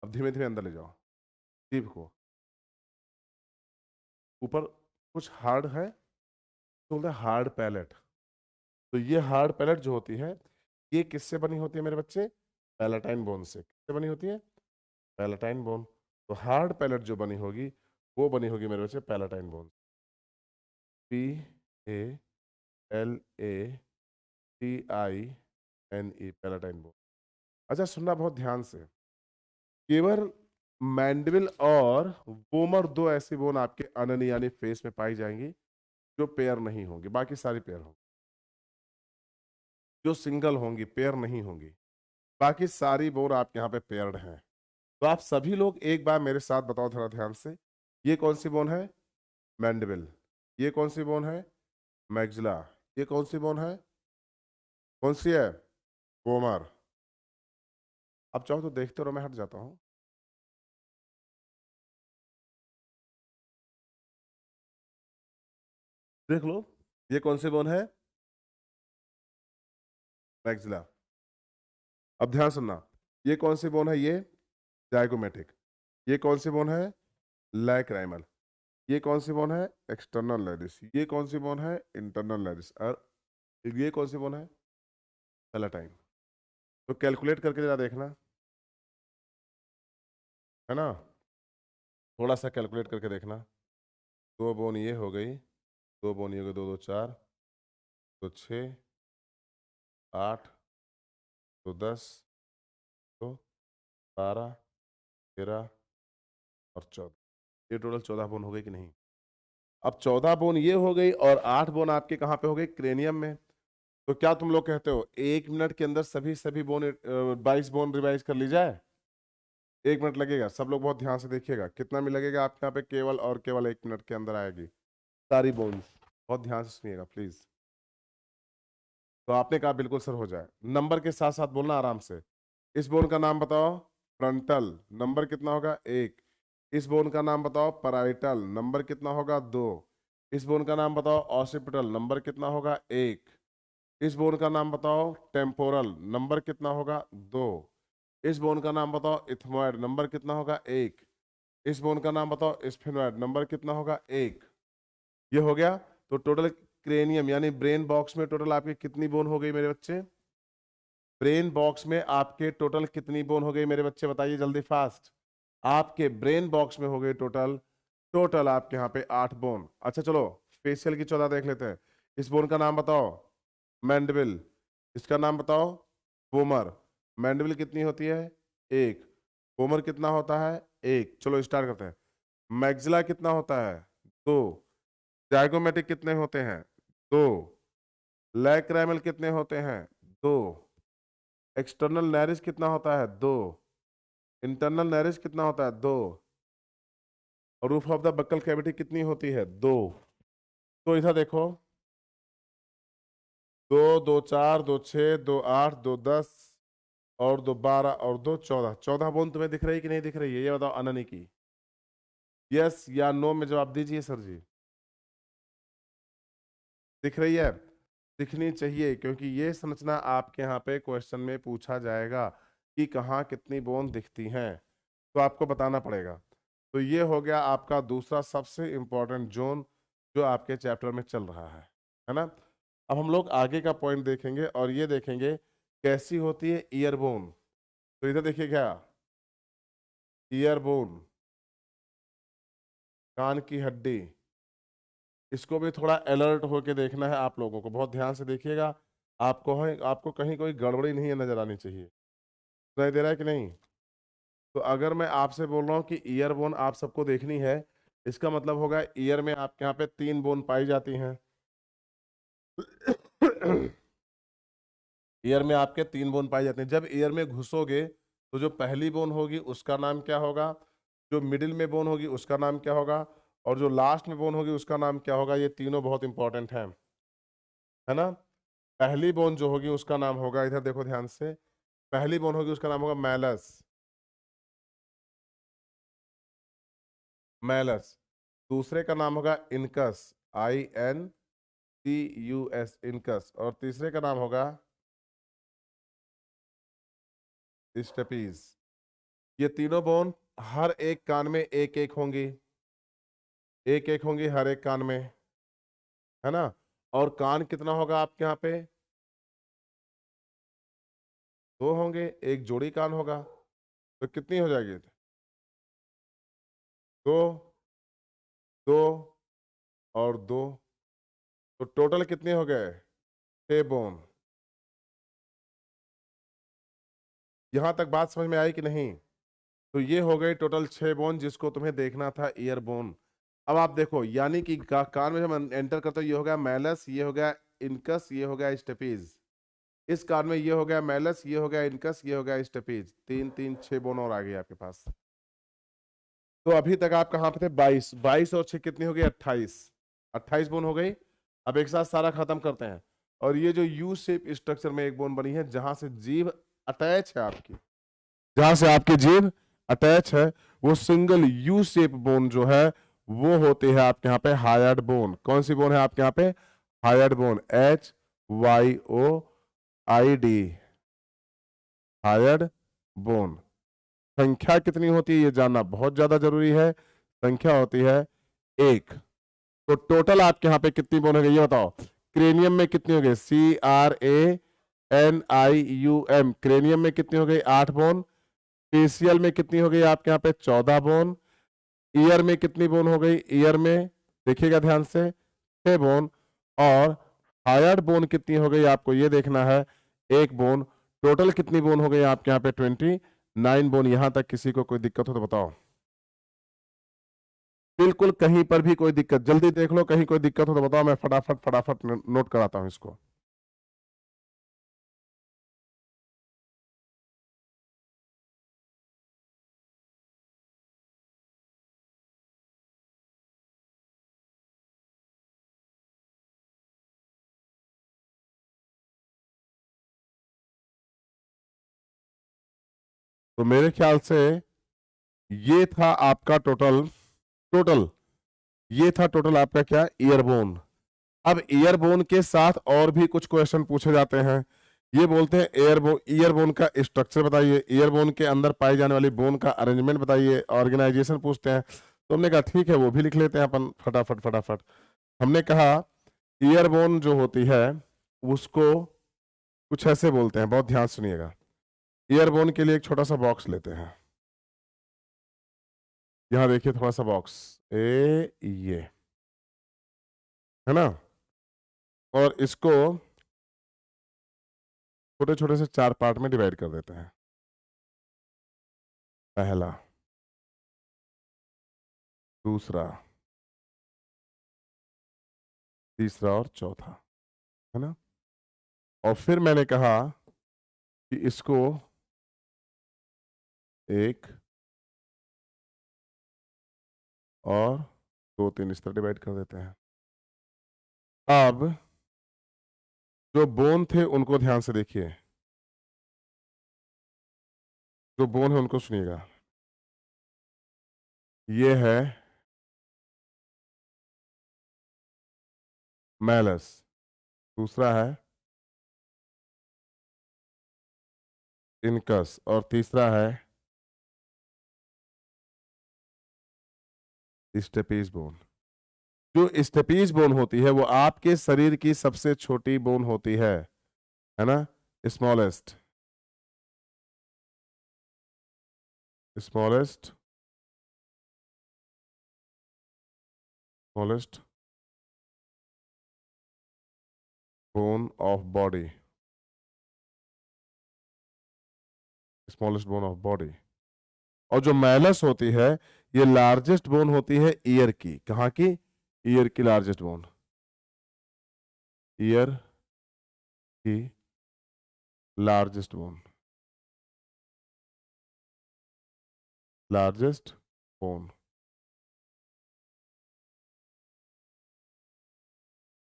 अब धीमे धीमे अंदर ले जाओ जीभ को। ऊपर कुछ हार्ड है, तो बोलते हैं हार्ड पैलेट। तो ये हार्ड पैलेट जो होती है, ये किससे बनी होती है मेरे बच्चे? पैलेटाइन बोन से। किससे बनी होती है? Palatine bone. तो हार्ड पैलेट जो बनी होगी, वो बनी होगी मेरे बच्चे palatine bone. PALATINE, palatine bone. अच्छा सुनना बहुत ध्यान से। केवल मैंडिबल और वोमर दो ऐसी बोन आपके अननी यानी फेस में पाई जाएंगी जो पेयर नहीं होंगी, बाकी सारी पेयर होंगी। जो सिंगल होंगी, पेयर नहीं होंगी। बाकी सारी बोन आपके यहाँ पे पेयर्ड हैं। तो आप सभी लोग एक बार मेरे साथ बताओ थोड़ा ध्यान से, ये कौन सी बोन है? मैंडिबल। ये कौन सी बोन है? मैग्जिला। ये कौन सी बोन है? कौन सी है? वोमर। अब चाहो तो देखते रहो, मैं हट जाता हूं। देख लो, ये कौन सी बोन है? मैग्जिला। अब ध्यान सुनना, ये कौन सी बोन है? ये जाइगोमेटिक। ये कौन सी बोन है? लैक्राइमल। ये कौन सी बोन है? एक्सटर्नल लैरिस। ये कौन सी बोन है? इंटरनल लैरिस। और ये कौन सी बोन है? पैलेटाइन। तो कैलकुलेट करके जरा देखना, है ना? थोड़ा सा कैलकुलेट करके देखना। दो बोन ये हो गई, दो बोन ये हो गई, 2 2 4, तो 6, 8, तो 10, तो 12, 13 और 14। ये टोटल 14 बोन हो गई कि नहीं? अब 14 बोन ये हो गई और 8 बोन आपके कहाँ पे हो गई? क्रेनियम में। तो क्या तुम लोग कहते हो 1 मिनट के अंदर सभी सभी बोन 22 बोन रिवाइज कर ली जाए? 1 मिनट लगेगा? सब लोग बहुत ध्यान से देखिएगा, कितना में लगेगा आपके यहाँ पे? केवल और केवल 1 मिनट के अंदर आएगी सारी बोन्स। बहुत ध्यान से सुनिएगा प्लीज। तो आपने कहा बिल्कुल सर हो जाए। नंबर के साथ साथ बोलना आराम से। इस बोन का नाम बताओ। फ्रंटल। नंबर कितना होगा? 1। इस बोन का नाम बताओ। पैराइटल। नंबर कितना होगा? 2। इस बोन का नाम बताओ। ऑसिपिटल। नंबर कितना होगा? 1। इस बोन का नाम बताओ। टेम्पोरल। नंबर कितना होगा? 2। इस बोन का नाम बताओ। इथमोइड। नंबर कितना होगा? 1। इस बोन का नाम बताओ। स्फेनोइड। नंबर कितना होगा? 1। ये हो गया। तो टोटल क्रेनियम यानी ब्रेन बॉक्स में टोटल आपकी कितनी बोन हो गई मेरे बच्चे? ब्रेन बॉक्स में आपके टोटल कितनी बोन हो गई मेरे बच्चे? बताइए जल्दी फास्ट। आपके ब्रेन बॉक्स में हो गई टोटल, टोटल आपके यहाँ पे 8 बोन। अच्छा चलो फेशियल की 14 देख लेते हैं। इस बोन का नाम बताओ। मैंडिबल। इसका नाम बताओ। वोमर। मैंडिबल कितनी होती है? 1। वोमर कितना होता है? 1। चलो स्टार्ट करते हैं। मैग्जिला कितना होता है? 2। जाइगोमेटिक कितने होते हैं? 2। लैक्राइमल कितने होते हैं? 2। एक्सटर्नल नैरिस कितना होता है? 2। इंटरनल नैरिस कितना होता है? 2। और roof of the buccal cavity कितनी होती है? 2। तो इधर देखो, 2 2 4 2 6 2 8 2 10 और 2 12 और 2 14। 14 बोन तुम्हें दिख रही कि नहीं दिख रही है? ये बताओ अननी की। यस या नो में जवाब दीजिए सर जी। दिख रही है? दिखनी चाहिए, क्योंकि ये संरचना आपके यहाँ पे क्वेश्चन में पूछा जाएगा कि कहाँ कितनी बोन दिखती हैं, तो आपको बताना पड़ेगा। तो ये हो गया आपका दूसरा सबसे इंपॉर्टेंट जोन जो आपके चैप्टर में चल रहा है ना? अब हम लोग आगे का पॉइंट देखेंगे और ये देखेंगे कैसी होती है ईयर बोन। तो इधर देखिए क्या, ईयर बोन, कान की हड्डी, इसको भी थोड़ा अलर्ट होके देखना है आप लोगों को, बहुत ध्यान से देखिएगा। आपको कहीं कोई गड़बड़ी नहीं नजर आनी चाहिए। सुनाई दे रहा है कि नहीं? तो अगर मैं आपसे बोल रहा हूं कि ईयर बोन आप सबको देखनी है, इसका मतलब होगा ईयर में आपके यहाँ पे 3 बोन पाई जाती हैं। ईयर में आपके 3 बोन पाई जाती हैं। जब ईयर में घुसोगे तो जो पहली बोन होगी उसका नाम क्या होगा, जो मिडिल में बोन होगी उसका नाम क्या होगा, और जो लास्ट में बोन होगी उसका नाम क्या होगा? ये तीनों बहुत इंपॉर्टेंट हैं, है ना। पहली बोन जो होगी उसका नाम होगा, इधर देखो ध्यान से, पहली बोन होगी उसका नाम होगा मैलस। मैलस। दूसरे का नाम होगा इनकस, INCUS, इनकस। और तीसरे का नाम होगा स्टेपीज। ये तीनों बोन हर एक कान में एक एक होंगी, एक एक होंगी हर एक कान में, है ना। और कान कितना होगा आपके यहाँ पे? 2 होंगे, एक जोड़ी कान होगा, तो कितनी हो जाएगी? 2, 2 और 2, तो टोटल कितने हो गए? 6 बोन। यहां तक बात समझ में आई कि नहीं? तो ये हो गई टोटल 6 बोन जिसको तुम्हें देखना था, ईयर बोन। अब आप देखो, यानी कि कान में जब एंटर करते हो ये हो गया मैलस, ये हो गया इनकस, ये हो गया स्टेपीज। इस कान में ये हो गया मैलस, ये हो गया इनकस, ये हो गया स्टेपीज। 3 3 6 बोन और आ गए आपके पास। तो अभी तक आप कहाँ पे थे? 22। 22 और 6 कितनी हो गई? 28। 28 बोन हो गई। अब एक साथ सारा खत्म करते हैं। और ये जो यू शेप स्ट्रक्चर में एक बोन बनी है, जहां से जीभ अटैच है आपकी, जहां से आपकी जीभ अटैच है, वो सिंगल यू शेप बोन जो है वो होती है आपके यहाँ पे हायर्ड बोन। कौन सी बोन है आपके यहाँ पे? Hired bone, HYOID, hired bone. संख्या कितनी होती है ये जानना बहुत ज्यादा जरूरी है। संख्या होती है 1। तो टोटल आपके यहाँ पे कितनी बोन हो गई ये बताओ? क्रेनियम में कितनी हो गई? CRANIUM, क्रेनियम में कितनी हो गई? 8 बोन। फेशियल में कितनी हो गई आपके यहाँ पे? 14 बोन। ईयर में कितनी बोन हो गई? ईयर में देखिएगा ध्यान से, 6 बोन। और हायर्ड बोन कितनी हो गई आपको ये देखना है, 1 बोन। टोटल कितनी बोन हो गई आपके यहाँ पे? 29 बोन। यहां तक किसी को कोई दिक्कत हो तो बताओ? बिल्कुल कहीं पर भी कोई दिक्कत? जल्दी देख लो, कहीं कोई दिक्कत हो तो बताओ, मैं फटाफट फटाफट नोट कराता हूं इसको। तो मेरे ख्याल से ये था आपका टोटल, टोटल ये था टोटल आपका क्या? ईयरबोन। अब ईयरबोन के साथ और भी कुछ क्वेश्चन पूछे जाते हैं। ये बोलते हैं एयरबोन, ईयरबोन का स्ट्रक्चर बताइए, ईयरबोन के अंदर पाई जाने वाली बोन का अरेंजमेंट बताइए, ऑर्गेनाइजेशन पूछते हैं। तो हमने कहा ठीक है वो भी लिख लेते हैं अपन फटाफट फटाफट। हमने कहा ईयरबोन जो होती है उसको कुछ ऐसे बोलते हैं, बहुत ध्यान सुनिएगा। ईयरबोन के लिए एक छोटा सा बॉक्स लेते हैं, यहां देखिए थोड़ा सा बॉक्स, ये है ना। और इसको छोटे छोटे से 4 पार्ट में डिवाइड कर देते हैं। पहला, दूसरा, तीसरा और चौथा, है ना। और फिर मैंने कहा कि इसको 1 और 2 3 इस तरह डिवाइड कर देते हैं। अब जो बोन थे उनको ध्यान से देखिए, जो बोन है उनको सुनिएगा। ये है मैलस, दूसरा है इनकस, और तीसरा है स्टेपीज बोन। जो स्टेपीज बोन होती है वो आपके शरीर की सबसे छोटी बोन होती है ना, smallest, smallest, smallest bone of body, smallest bone of body. और जो मैलस होती है ये लार्जेस्ट बोन होती है ईयर की। कहाँ की? ईयर की लार्जेस्ट बोन, ईयर की लार्जेस्ट बोन, लार्जेस्ट बोन।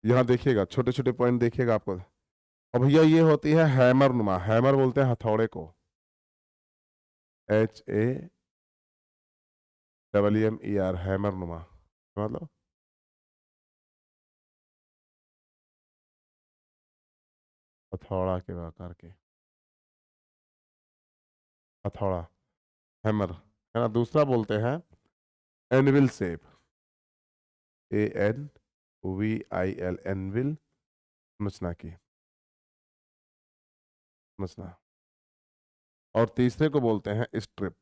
यहां देखिएगा, छोटे छोटे पॉइंट देखिएगा आपको। और भैया ये होती है हैमर नुमा, हैमर बोलते हैं हथौड़े को, HAMMER, हैमर नुमा मतलब हथौड़ा के आकार के, हथौड़ा, हैमर, है ना। दूसरा बोलते हैं एनविल शेप, ANVIL, एनविल, समझना की, समझना। और तीसरे को बोलते हैं स्ट्रिप,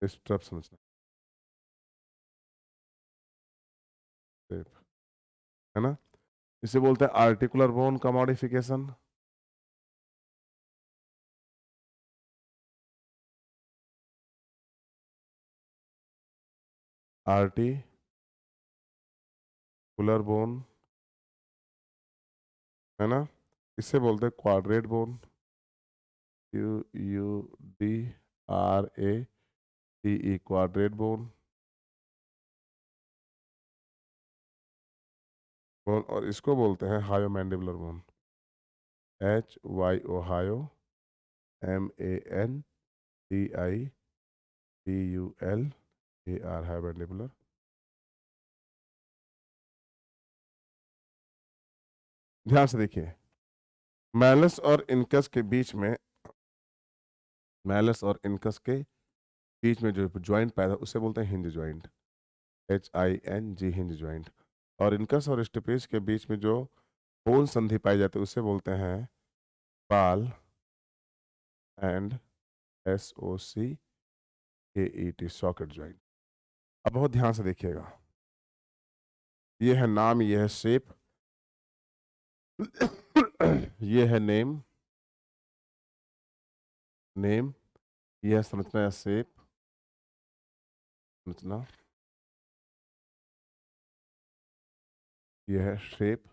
स्ट्रिप समझना, स्ट्रिप, है ना। इसे बोलते हैं आर्टिकुलर बोन का मॉडिफिकेशन, आर्टिकुलर बोन, है ना। इसे बोलते हैं quadrate bone, QUDRATE, quadrate bone. और इसको बोलते हैं hyo mandibular bone, HYO, hyo, MANDIBULAR, hyo mandibular. ध्यान से देखिए, मैलस और इनकस के बीच में, मैलस और इनकस के बीच में जो ज्वाइंट पैदा उसे बोलते हैं hinge joint, HING, hinge joint. और इनकस और स्टेपेज के बीच में जो बोन संधि पाई जाती है उसे बोलते हैं पाल एंड SOCKET, सॉकेट ज्वाइंट। अब बहुत ध्यान से देखिएगा, ये है नाम, ये है शेप, ये है नेम, नेम, ये है संरचना या शेप, संरचना, ये है शेप,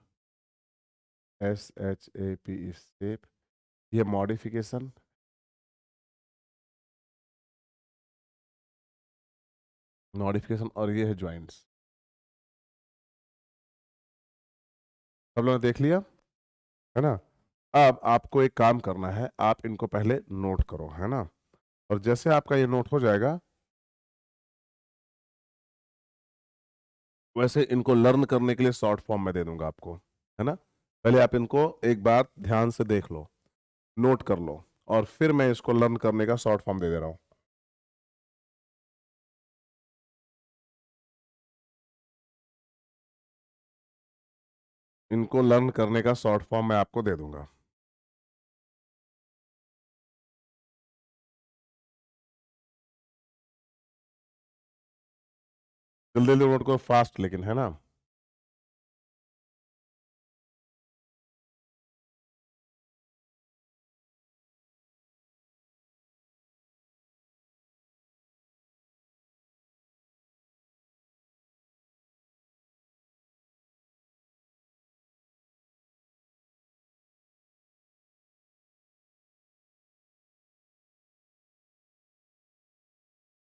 SHAPE, शेप, ये मॉडिफिकेशन, मॉडिफिकेशन, और ये है ज्वाइंट्स। सब लोगों ने देख लिया, है ना। अब आपको एक काम करना है, आप इनको पहले नोट करो, है ना। और जैसे आपका ये नोट हो जाएगा वैसे इनको लर्न करने के लिए शॉर्ट फॉर्म में दे दूंगा आपको, है ना। पहले आप इनको एक बार ध्यान से देख लो, नोट कर लो, और फिर मैं इसको लर्न करने का शॉर्ट फॉर्म दे दे रहा हूं। इनको लर्न करने का शॉर्ट फॉर्म मैं आपको दे दूंगा। जल्दी जल्दी नोट करो, फास्ट लेकिन, है ना।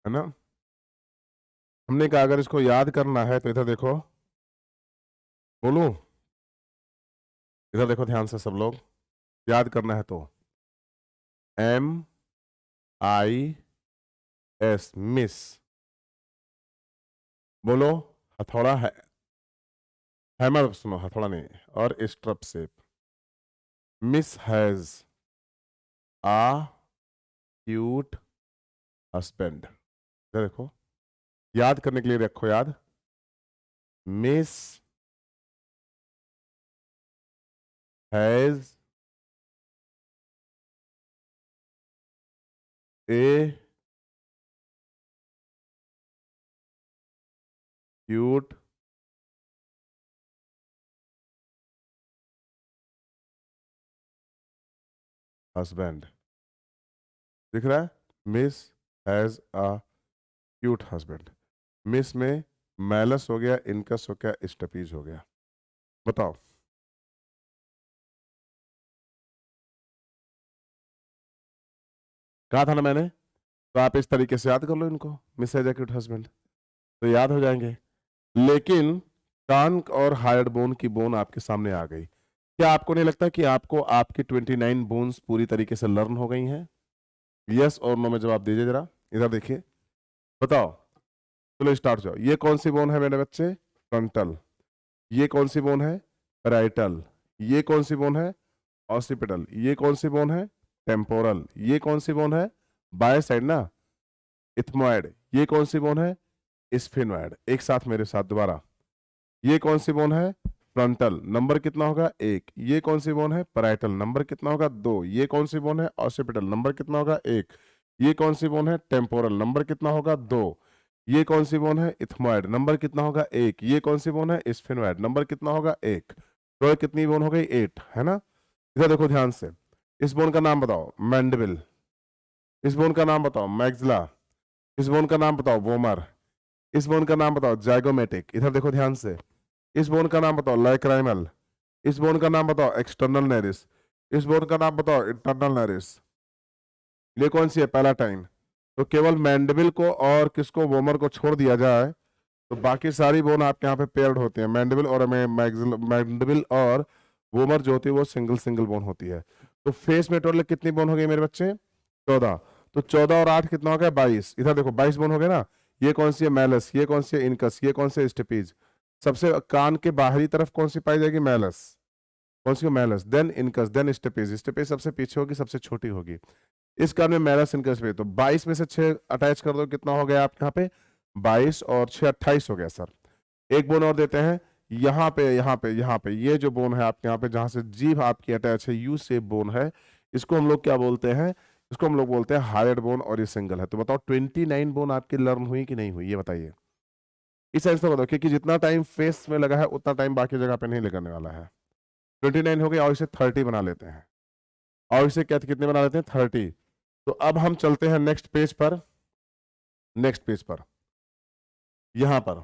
है ना। हमने कहा अगर इसको याद करना है तो इधर देखो, बोलूं, इधर देखो ध्यान से सब लोग, याद करना है तो MIS, मिस, बोलो, हथौड़ा है, हैमर सुनो, हथौड़ा नहीं, और stirrup shape. Miss has a cute husband, देखो, याद करने के लिए रखो याद, miss has a cute husband, दिख रहा है, miss has a cute husband. Miss में मैलस हो गया, इनकस हो गया, स्टपीज हो गया। बताओ, कहा था ना मैंने, तो आप इस तरीके से याद कर लो इनको, miss has a cute husband, तो याद हो जाएंगे। लेकिन कान और हार्ड बोन की बोन आपके सामने आ गई। क्या आपको नहीं लगता कि आपको आपकी 29 बोन्स पूरी तरीके से लर्न हो गई हैं? यस और नो में जवाब दीजिए जरा, इधर देखिए, बताओ। चलो स्टार्ट जाओ। ये कौन सी बोन है मेरे बच्चे? फ्रंटल। ये कौन सी बोन है? पैराइटल। ये कौन सी बोन है? ऑसिपिटल। ये कौन सी बोन है? टेम्पोरल। ये कौन सी बोन है? बाय साइड ना, इथमोइड। ये कौन सी बोन है? स्फेनोइड। एक साथ मेरे साथ दोबारा, ये कौन सी बोन है? फ्रंटल, नंबर कितना होगा? एक। ये कौन सी बोन है? पैराइटल, नंबर कितना होगा? दो। ये कौन सी बोन है? ऑसिपिटल, नंबर कितना होगा? एक। ये कौन सी बोन है? टेम्पोरल, नंबर कितना होगा? दो। ये कौन सी बोन है? इथमोइड, नंबर कितना होगा? एक। ये कौन सी बोन है? स्फेनोइड, नंबर कितना होगा? एक। तो कितनी बोन हो गई? 8, है ना? इधर देखो ध्यान से, इस बोन का नाम बताओ। मैंडिबल। इस बोन का नाम बताओ। मैग्जिला। इस बोन का नाम बताओ। वोमर। इस बोन का नाम बताओ। जाइगोमेटिक। इधर देखो ध्यान से, इस बोन का नाम बताओ। लाइक्राइमल। इस बोन का नाम बताओ। External Nereis. इस बोन का नाम बताओ। Internal nares. ये कौन सी है? पैलाटाइन। तो केवल मैंडिबल को और किसको, वोमर को छोड़ दिया जाए तो बाकी सारी बोन आपके यहाँ पे पेयर्ड होती है। मैंडिबल और मैंडिबल और वोमर जो होती है वो सिंगल सिंगल बोन होती है। तो फेस में टोटल कितनी बोन हो गई मेरे बच्चे? 14। तो 14 और 8 कितना हो गया? 22। इधर देखो 22 बोन हो गया ना। ये कौन सी है? मैलस। ये कौन सी है? इनकस। ये कौन सी है? स्टेपीज। सबसे कान के बाहरी तरफ कौन सी पाई जाएगी? मैलस। कौन सी? Malleus, then incus, then stapes. Stapes सबसे पीछे होगी, सबसे छोटी होगी। इस कान में मैलस, इनकस पे। तो 22 में से 6 अटैच कर दो, कितना हो गया आपके यहाँ पे? 22 और 6 28 हो गया सर। एक बोन और देते हैं, यहाँ पे, यहाँ पे, यहाँ पे, ये जो बोन है आपके यहाँ पे जहां से जीभ आपकी अटैच है, यू शेप बोन है, इसको हम लोग क्या बोलते हैं? इसको हम लोग बोलते हैं हायर्ड बोन, और ये सिंगल है। तो बताओ 29 बोन आपकी लर्न हुई कि नहीं हुई, ये बताइए। इस आंसर बताओ, क्योंकि जितना टाइम फेस में लगा है उतना टाइम बाकी जगह पे नहीं लगने वाला है। 29 हो गई, और इसे 30 बना लेते हैं, और इसे क्या कितने बना लेते हैं? 30। तो अब हम चलते हैं नेक्स्ट पेज पर। नेक्स्ट पेज पर, यहां पर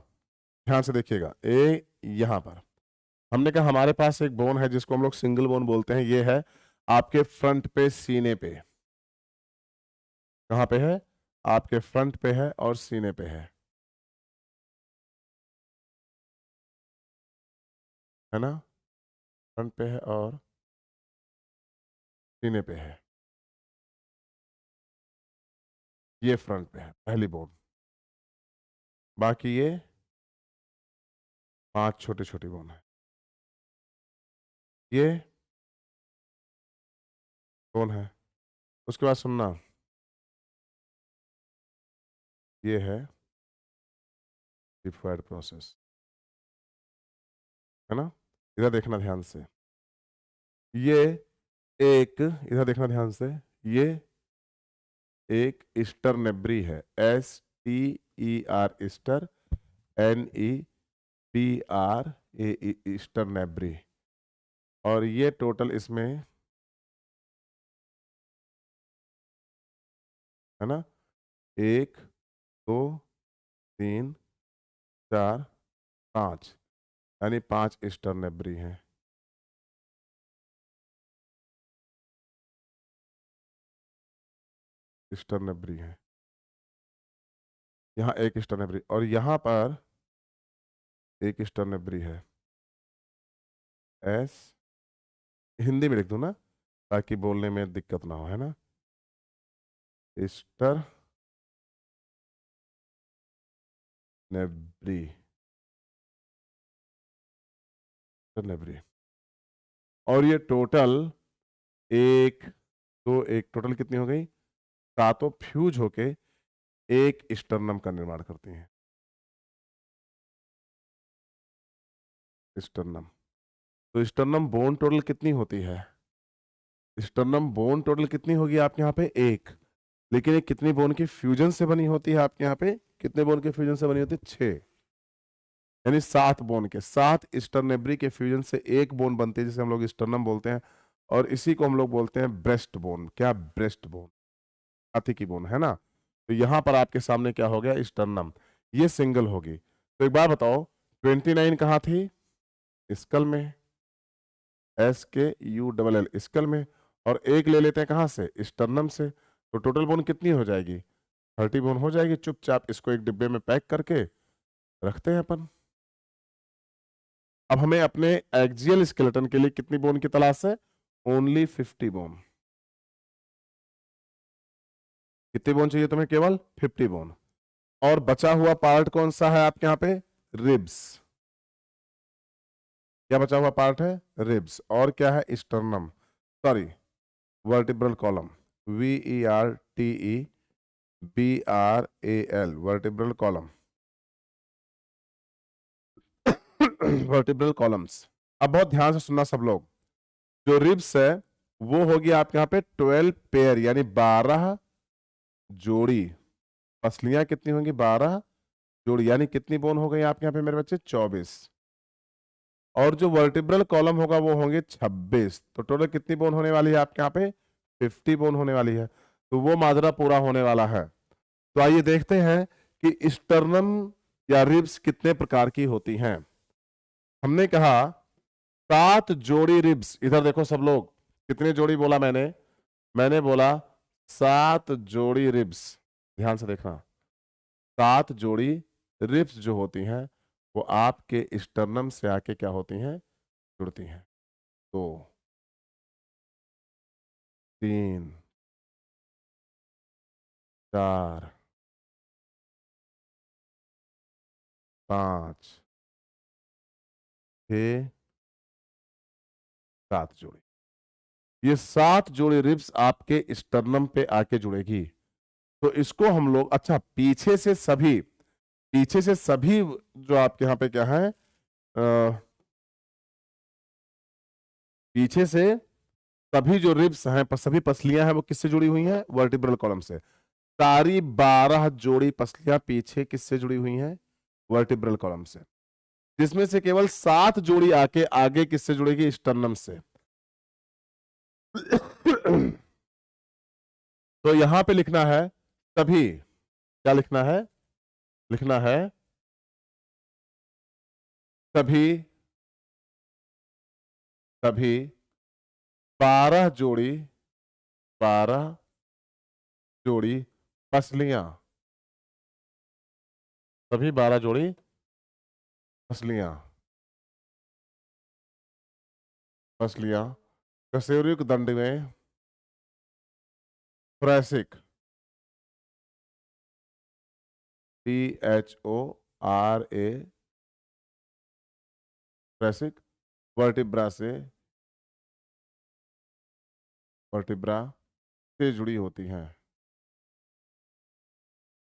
ध्यान से देखिएगा, यहां पर हमने कहा हमारे पास एक बोन है जिसको हम लोग सिंगल बोन बोलते हैं। ये है आपके फ्रंट पे, सीने पे। कहां पे है? आपके फ्रंट पे है और सीने पे है ना? फ्रंट पे है और सीने पे है। ये फ्रंट पे है, पहली बोन। बाकी ये 5 छोटी छोटी बोन है। ये बोन है। उसके बाद सुनना, ये है डिफाइड प्रोसेस, है ना? इधर देखना ध्यान से, ये एक, इधर देखना ध्यान से, ये एक स्टर्नेब्री है। STER, ster, NEBRA, sternebrae. और ये टोटल इसमें, है ना, 1 2 3 4 5, यानी 5 स्टर्नेब्री हैं। स्टर्नेब्री है, यहाँ एक स्टर्नेब्री, और यहाँ पर एक स्टर्नेब्री है। एस, हिंदी में लिख दूं ना ताकि बोलने में दिक्कत ना हो, है ना? स्टर्नेब्री, स्टर्नेब्री। और ये टोटल एक दो, एक टोटल कितनी हो गई? सातों फ्यूज होके एक स्टर्नम का निर्माण करती हैं। स्टर्नम। तो स्टर्नम बोन टोटल कितनी होती है? स्टर्नम बोन टोटल कितनी होगी आपके यहाँ पे? एक। लेकिन ये कितनी बोन के फ्यूजन से बनी होती है आपके यहाँ पे? कितने बोन के फ्यूजन से बनी होती है? 6। यानी 7 बोन के, 7 स्टर्नेब्री के फ्यूजन से एक बोन बनती है जिसे हम लोग स्टर्नम बोलते हैं, और इसी को हम लोग बोलते हैं ब्रेस्ट बोन। क्या? ब्रेस्ट बोन, छाती की बोन, है ना। तो यहां पर आपके सामने क्या हो गया? स्टर्नम, ये सिंगल होगी। तो एक बार बताओ, 29 कहाँ थी? स्कल में, SKULL, स्कल में, और एक ले लेते हैं कहां से? स्टर्नम से। तो टोटल बोन कितनी हो जाएगी? 30 बोन हो जाएगी। चुपचाप इसको एक डिब्बे में पैक करके रखते हैं अपन। अब हमें अपने एक्सियल स्केलेटन के लिए कितनी बोन की तलाश है? Only 50 bone. कितनी बोन चाहिए तुम्हें? केवल 50 बोन। और बचा हुआ पार्ट कौन सा है आपके यहाँ पे? रिब्स। क्या बचा हुआ पार्ट है? रिब्स। और क्या है? Sternum, sorry, vertebral column, VERTEBRAL, vertebral column, vertebral columns. अब बहुत ध्यान से सुनना सब लोग, जो रिब्स है वो होगी आपके यहाँ पे 12 पेयर, यानी 12 जोड़ी। पसलियां कितनी होंगी? 12 जोड़ी, यानी कितनी बोन हो गई आपके यहाँ पे मेरे बच्चे? 24। और जो वर्टिब्रल कॉलम होगा वो होंगे 26। तो टोटल कितनी बोन होने वाली है आपके यहाँ पे? 50 बोन होने वाली है। तो वो माजरा पूरा होने वाला है। तो आइए देखते हैं कि स्टर्नम या रिब्स कितने प्रकार की होती हैं। हमने कहा 7 जोड़ी रिब्स। इधर देखो सब लोग, कितने जोड़ी बोला मैंने? मैंने बोला 7 जोड़ी रिब्स। ध्यान से देखना, 7 जोड़ी रिब्स जो होती हैं वो आपके स्टर्नम से आके क्या होती हैं? जुड़ती हैं। 2, 3, 4, 5, 6, 7 जोड़ी। ये 7 जोड़ी रिब्स आपके स्टर्नम पे आके जुड़ेगी। तो इसको हम लोग, अच्छा, पीछे से सभी जो आपके यहाँ पे क्या है, पीछे से सभी जो रिब्स हैं, सभी पसलियां हैं, वो किससे जुड़ी हुई हैं? वर्टिब्रल कॉलम से। सारी 12 जोड़ी पसलियां पीछे किससे जुड़ी हुई हैं? वर्टिब्रल कॉलम से। जिसमें से केवल 7 जोड़ी आके आगे किससे जुड़ेगी? स्टर्नम से। तो यहां पे लिखना है सभी, क्या लिखना है? लिखना है सभी, सभी 12 जोड़ी, 12 जोड़ी पसलियां, सभी 12 जोड़ी पसलियां, पसलियां कशेरुक दंड में, थोरैसिक, THORA, थोरैसिक, वर्टिब्रा से, वर्टिब्रा से जुड़ी होती हैं,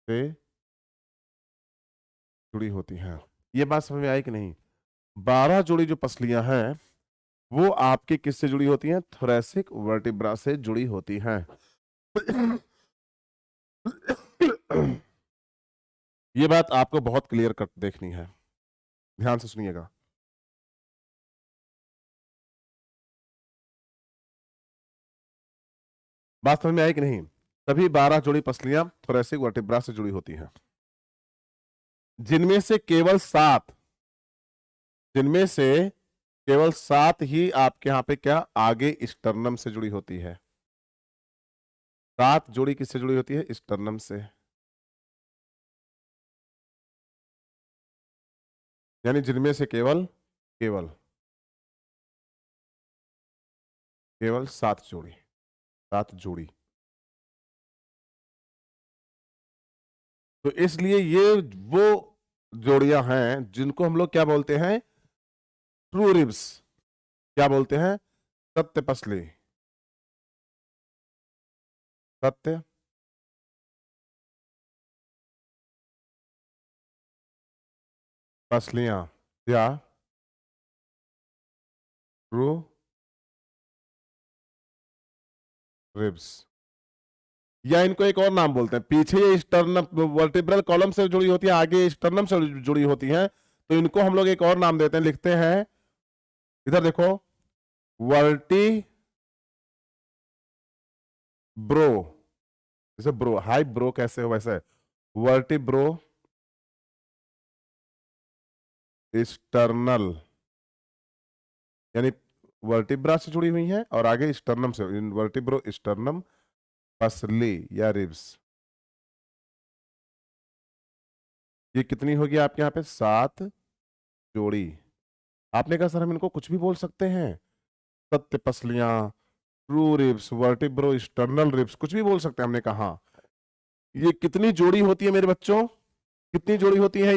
से जुड़ी होती हैं। ये बात समझ में आई कि नहीं? 12 जोड़ी जो पसलियां हैं वो आपके किससे जुड़ी होती हैं? थोरैसिक वर्टिब्रा से जुड़ी होती हैं। ये बात आपको बहुत क्लियर कट देखनी है, ध्यान से सुनिएगा। बात समझ में आई कि नहीं? सभी 12 जोड़ी पसलियां थोरैसिक वर्टिब्रा से जुड़ी होती हैं, जिनमें से केवल 7, जिनमें से केवल 7 ही आपके यहां पे क्या आगे स्टर्नम से जुड़ी होती है। 7 जोड़ी किससे जुड़ी होती है? स्टर्नम से। यानी जिनमें से केवल केवल केवल 7 जोड़ी, 7 जोड़ी। तो इसलिए ये वो जोड़ियां हैं जिनको हम लोग क्या बोलते हैं? True ribs. क्या बोलते हैं? सत्य पसली, सत्य पसलियां या ट्रू रिब्स, या इनको एक और नाम बोलते हैं, पीछे ये स्टर्नम वर्टिब्रल कॉलम से जुड़ी होती है, आगे स्टर्नम से जुड़ी होती हैं, तो इनको हम लोग एक और नाम देते हैं, लिखते हैं, इधर देखो, वर्टी ब्रो, जैसे ब्रो, हाई ब्रो कैसे हो वैसे, वर्टिब्रो स्टर्नल, यानी वर्टिब्रा से जुड़ी हुई है और आगे स्टर्नम से, वर्टिब्रो स्टर्नम पसली या रिब्स। ये कितनी होगी आपके यहाँ पे? 7 जोड़ी। आपने कहा सर हम इनको कुछ भी बोल सकते हैं, सत्य पसलियां, true ribs, vertebrosternal ribs, कुछ भी बोल सकते हैं। हमने कहा ये कितनी जोड़ी होती है मेरे बच्चों? कितनी जोड़ी होती है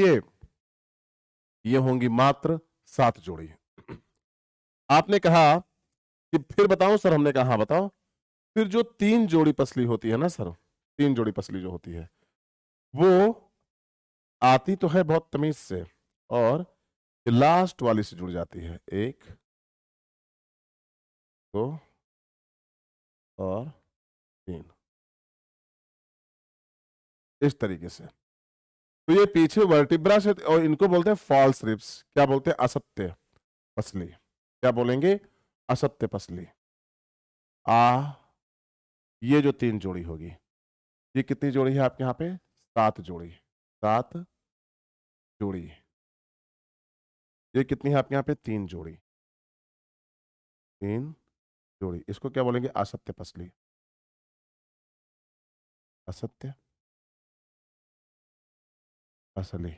ये होंगी मात्र 7 जोड़ी। आपने कहा कि फिर बताओ सर, हमने कहा हाँ बताओ, फिर जो 3 जोड़ी पसली होती है ना सर, 3 जोड़ी पसली जो होती है वो आती तो है बहुत तमीज से और लास्ट वाली से जुड़ जाती है, 1 2 और 3, इस तरीके से। तो ये पीछे वर्टिब्रा से, और इनको बोलते हैं फॉल्स रिब्स। क्या बोलते हैं? असत्य पसली। क्या बोलेंगे? असत्य पसली। ये जो 3 जोड़ी होगी, ये कितनी जोड़ी है आपके यहाँ पे? 7 जोड़ी। 7 जोड़ी। ये कितनी है आपके यहाँ पे? 3 जोड़ी। 3 जोड़ी। इसको क्या बोलेंगे? असत्य पसली। असत्य असली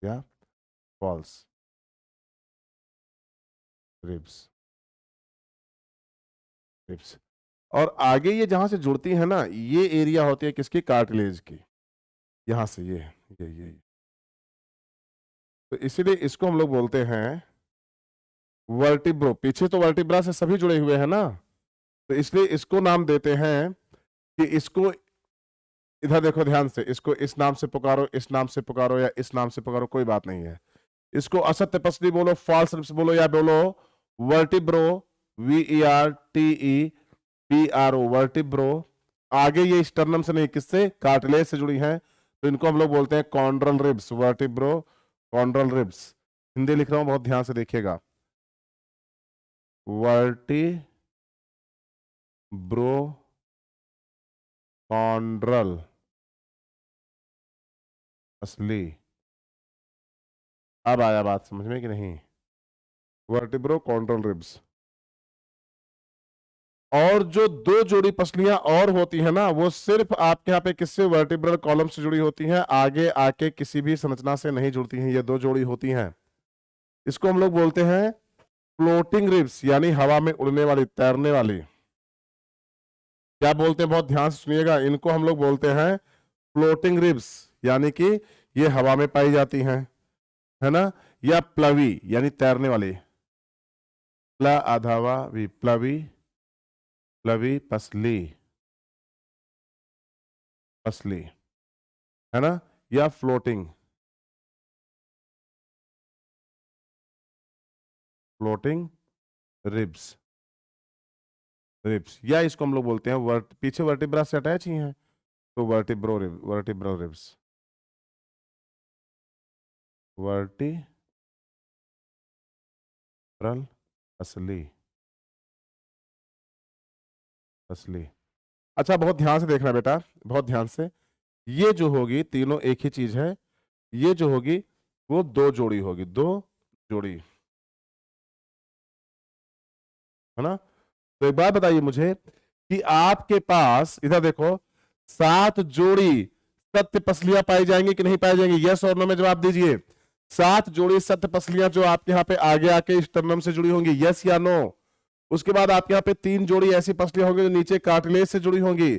या फॉल्स रिब्स। रिब्स। और आगे ये जहां से जुड़ती है ना, ये एरिया होती है किसकी? कार्टिलेज की। यहां से ये तो इसीलिए इसको हम लोग बोलते हैं वर्टिब्रो। पीछे तो वर्टिब्रा से सभी जुड़े हुए हैं ना, तो इसलिए इसको नाम देते हैं कि इसको, इधर देखो ध्यान से, इसको इस नाम से पुकारो, इस नाम से पुकारो या इस नाम से पुकारो, कोई बात नहीं है। इसको असत्य पसली बोलो, फॉल्स रिब्स बोलो, या बोलो वर्टिब्रो, VERTEBRO, वर्टिब्रो। आगे ये स्टर्नम से नहीं, किससे? कार्टिलेज से जुड़ी हैं, तो इनको हम लोग बोलते हैं chondral ribs. Vertebro chondral ribs. Hindi लिख रहा हूं, बहुत ध्यान से देखिएगा। वर्टिब्रो कॉन्ड्रल असली। अब आया बात समझ में कि नहीं? Vertebro chondral ribs. और जो 2 जोड़ी पसलियां और होती है ना, वो सिर्फ आपके यहाँ पे किससे? वर्टिब्रल कॉलम से जुड़ी होती हैं, आगे आके किसी भी संरचना से नहीं जुड़ती हैं। ये 2 जोड़ी होती हैं। इसको हम लोग बोलते हैं फ्लोटिंग रिब्स, यानी हवा में उड़ने वाली, तैरने वाली। क्या बोलते हैं? बहुत ध्यान से सुनिएगा। इनको हम लोग बोलते हैं फ्लोटिंग रिब्स, यानी कि ये हवा में पाई जाती हैं, है ना? या प्लवी, यानी तैरने वाली। प्ला आधावा वी, प्लवी, प्लवी पसली, पसली, है ना? या फ्लोटिंग, फ्लोटिंग रिब्स। रिब्स, या इसको हम लोग बोलते हैं पीछे वर्टिब्रा से अटैच ही हैं, तो vertebro rib, vertebral ribs. Vertebral असली, असली। अच्छा, बहुत ध्यान से देखना बेटा, बहुत ध्यान से। ये जो होगी तीनों एक ही चीज है। ये जो होगी वो 2 जोड़ी होगी, 2 जोड़ी, है ना? तो एक बात बताइए मुझे कि आपके पास, इधर देखो, 7 जोड़ी सत्य पसलियां पाई जाएंगी कि नहीं पाई जाएंगी? यस और नो में जवाब दीजिए। 7 जोड़ी सत्य पसलियां जो आपके यहाँ पे आगे आके स्टर्नम से जुड़ी होंगी, यस या नो? उसके बाद आपके यहाँ पे 3 जोड़ी ऐसी पसलियां होंगी जो नीचे कार्टिलेज से जुड़ी होंगी,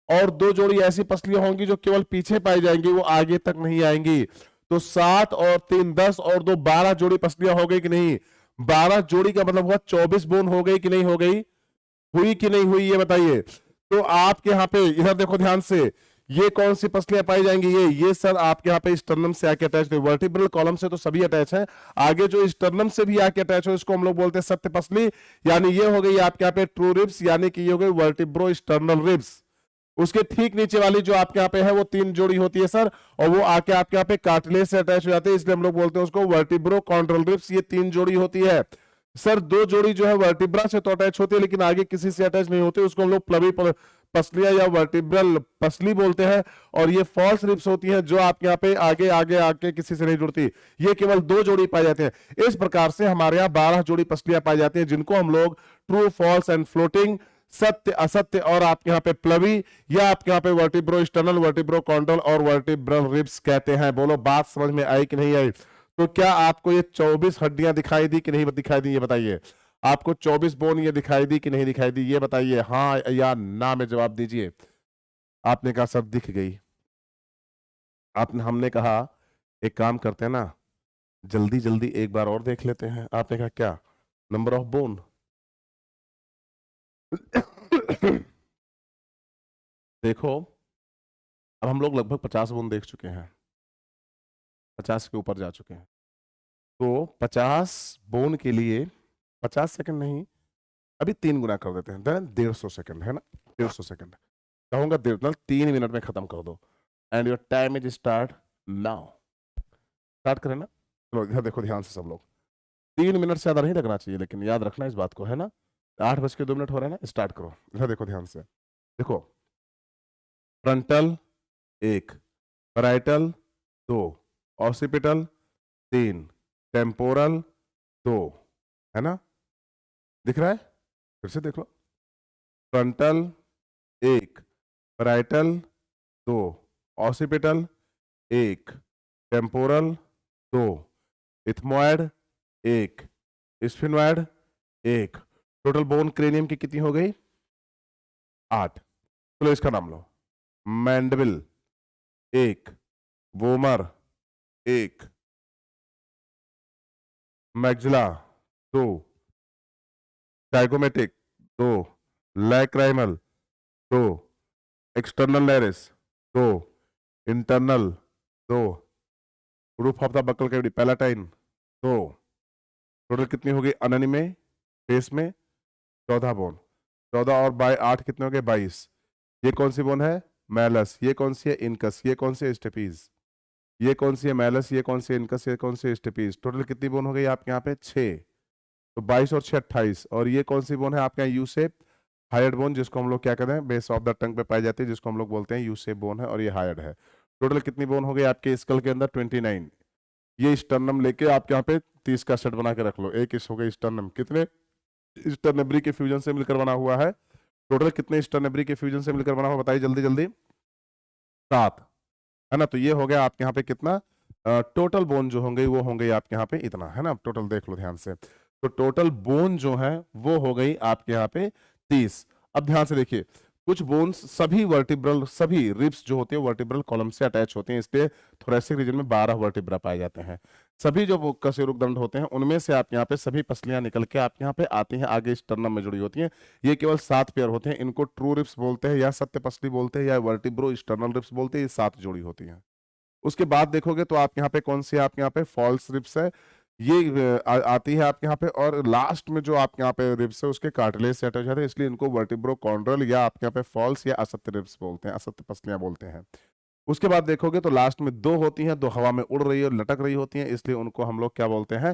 और 2 जोड़ी ऐसी पसलियां होंगी जो केवल पीछे पाई जाएंगी, वो आगे तक नहीं आएंगी। तो 7 और 3 10 और 2 12 जोड़ी पसलियां हो गई कि नहीं? 12 जोड़ी का मतलब हुआ 24 बोन हो गई कि नहीं हो गई? हुई कि नहीं हुई, ये बताइए। तो आपके यहाँ पे इधर देखो ध्यान से, ये कौन सी पसलियां पाई जाएंगी? ये सर आपके यहाँ पे स्टर्नम से आके अटैच है। वर्टिब्रल कॉलम से तो सभी अटैच है, आगे जो स्टर्नम से भी आके अटैच हो, इसको हम लोग बोलते हैं सत्य पसली। यानी ये हो गई आपके यहाँ पे ट्रू रिब्स, यानी कि ये हो गई वर्टिब्रो स्टर्नल रिब्स। उसके ठीक नीचे वाली जो आपके यहाँ पे है वो 3 जोड़ी होती है सर, और वो आके आपके यहाँ पे कार्टिलेज से अटैच हो जाते हैं, इसलिए हम लोग बोलते हैं उसको वर्टिब्रोकॉन्ड्रल रिब्स। ये 3 जोड़ी होती है सर। 2 जोड़ी जो है वर्टिब्रा से तो अटैच होती है, लेकिन आगे किसी से अटैच नहीं होती, उसको हम लोग प्लवी पसलियां या वर्टिब्रल पसली बोलते हैं। और ये फॉल्स रिब्स होती हैं जो आपके यहाँ पे आगे आगे आके किसी से नहीं जुड़ती, ये केवल 2 जोड़ी पाई जाती हैं। इस प्रकार से हमारे यहाँ 12 जोड़ी पसलियां पाई जाती हैं, जिनको हम लोग ट्रू, फॉल्स एंड फ्लोटिंग, सत्य, असत्य, और आपके यहाँ पे प्लवी, या आपके यहाँ पे वर्टिब्रो स्टर्नल, वर्टिब्रो कॉन्डल और वर्टिब्रल रिब्स कहते हैं। बोलो बात समझ में आई कि नहीं आई? तो क्या आपको ये 24 हड्डियां दिखाई दी कि नहीं दिखाई दी, ये बताइए। आपको 24 बोन ये दिखाई दी कि नहीं दिखाई दी, ये बताइए, हाँ या ना में जवाब दीजिए। आपने कहा सर दिख गई। हमने कहा एक काम करते हैं ना, जल्दी जल्दी एक बार और देख लेते हैं। आपने कहा क्या? Number of bone. देखो, अब हम लोग लगभग 50 बोन देख चुके हैं, 50 के ऊपर जा चुके हैं। तो 50 बोन के लिए 50 सेकंड नहीं, अभी 3 गुना कर देते हैं, 150 सेकंड है ना, 150 सेकंड कहूंगा, 3 मिनट में खत्म कर दो। And your time is start now. Start करें ना? चलो इधर देखो ध्यान से सब लोग। 3 मिनट से ज्यादा नहीं लगना चाहिए, लेकिन याद रखना इस बात को, है ना। 8:02 हो रहा है ना, स्टार्ट करो। इधर देखो ध्यान से, देखो फ्रंटल 1, पैराइटल 2, ऑसिपिटल 3, टेम्पोरल 2, है ना, दिख रहा है? फिर से देख लो, frontal 1, parietal 2, occipital 1, temporal 2, ethmoid 1, sphenoid 1। Total bone cranium की कितनी हो गई? 8। चलो इसका नाम लो। Mandible 1, vomer 1, maxilla 2, zygomatic 2, lacrimal 2, external लेरिस 2, internal 2, roof of the buccal cavity palatine 2। Total कितनी हो गई अननी में, फेस में? 14 बोन। 14 और 8 कितने हो गए? 22। ये कौन सी बोन है? मैलस। ये कौन सी है? इनकस। ये कौन सी है? स्टेपीज। ये कौन सी है? मैलस। ये कौन सी है? इनकस। ये कौन सी है? स्टेपीज। टोटल कितनी बोन हो गई आपके यहाँ पे? 6। तो 22 और 6 28। और ये कौन सी बोन है आपके यहाँ? यू शेप हायर्ड बोन, जिसको हम लोग क्या कहते हैं? बेस ऑफ द टंग पे पाई जाती है, जिसको हम लोग बोलते हैं यू शेप बोन है, और ये हायर्ड है। टोटल कितनी बोन हो गई आपके स्कल के अंदर? 29। ये स्टर्नम लेके आपके यहाँ पे 30 का सेट बना के रख लो। एक इस हो गई स्टर्नम, कितने स्टर्नेब्री के फ्यूजन से मिलकर बना हुआ है? टोटल कितने स्टर्नेब्री के फ्यूजन से मिलकर बना हुआ बताइए जल्दी जल्दी? 7, है ना। तो ये हो गया आपके यहाँ पे कितना? टोटल बोन जो होंगे वो होंगे आपके यहाँ पे इतना, है ना। टोटल देख लो ध्यान से, तो टोटल बोन जो है वो हो गई आपके यहाँ पे 30। अब ध्यान से देखिए, कुछ बोन्स सभी वर्टिब्रल, सभी रिब्स जो होते हैं वर्टिब्रल कॉलम से अटैच होते हैं, इसलिए थोरेसिक रीजन में 12 वर्टिब्रा पाए जाते हैं। सभी जो कशेरुकदंड होते हैं उनमें से आप यहाँ पे सभी पसलियां निकल के आप यहाँ पे आती हैं, आगे स्टर्नम में जुड़ी होती हैं। ये केवल 7 पेयर होते हैं, इनको ट्रू रिब्स बोलते हैं, या सत्य पसली बोलते हैं, या वर्टिब्रो स्टर्नल रिब्स बोलते हैं। ये 7 जोड़ी होती हैं। उसके बाद देखोगे तो आप यहाँ पे कौन सी आप यहाँ पे फॉल्स रिब्स है, ये आती है आपके यहाँ पे। और लास्ट में जो आपके यहाँ पे रिब्स है उसके कार्टिलेज से अटैच जाते हैं, इसलिए इनको वर्टिब्रोकॉन्ड्रल या आपके यहाँ पे फॉल्स या असत्य रिब्स बोलते हैं, असत्य पसलियां बोलते हैं। उसके बाद देखोगे तो लास्ट में 2 होती हैं, 2 हवा में उड़ रही और लटक रही होती हैं, इसलिए उनको हम लोग क्या बोलते हैं?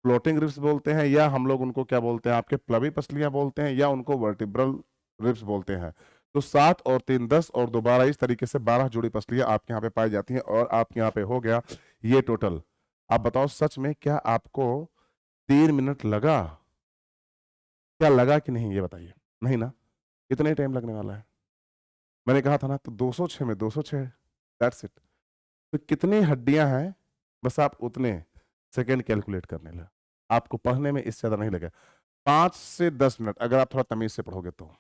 फ्लोटिंग रिब्स बोलते हैं, या हम लोग उनको क्या बोलते हैं? आपके प्लवी पसलियां बोलते हैं, या उनको वर्टिब्रल रिब्स बोलते हैं। तो 7 और 3 10 और 2 12, इस तरीके से 12 जोड़ी पसलियां आपके यहाँ पे पाई जाती हैं। और आपके यहाँ पे हो गया ये टोटल। आप बताओ सच में क्या आपको 3 मिनट लगा? क्या लगा कि नहीं ये बताइए? नहीं ना, इतना ही टाइम लगने वाला है। मैंने कहा था ना, तो 206 में 206, दैट्स इट। तो कितनी हड्डियां हैं, बस आप उतने सेकंड कैलकुलेट करने लगे, आपको पढ़ने में इससे ज्यादा नहीं लगे। 5 से 10 मिनट अगर आप थोड़ा तमीज से पढ़ोगे तो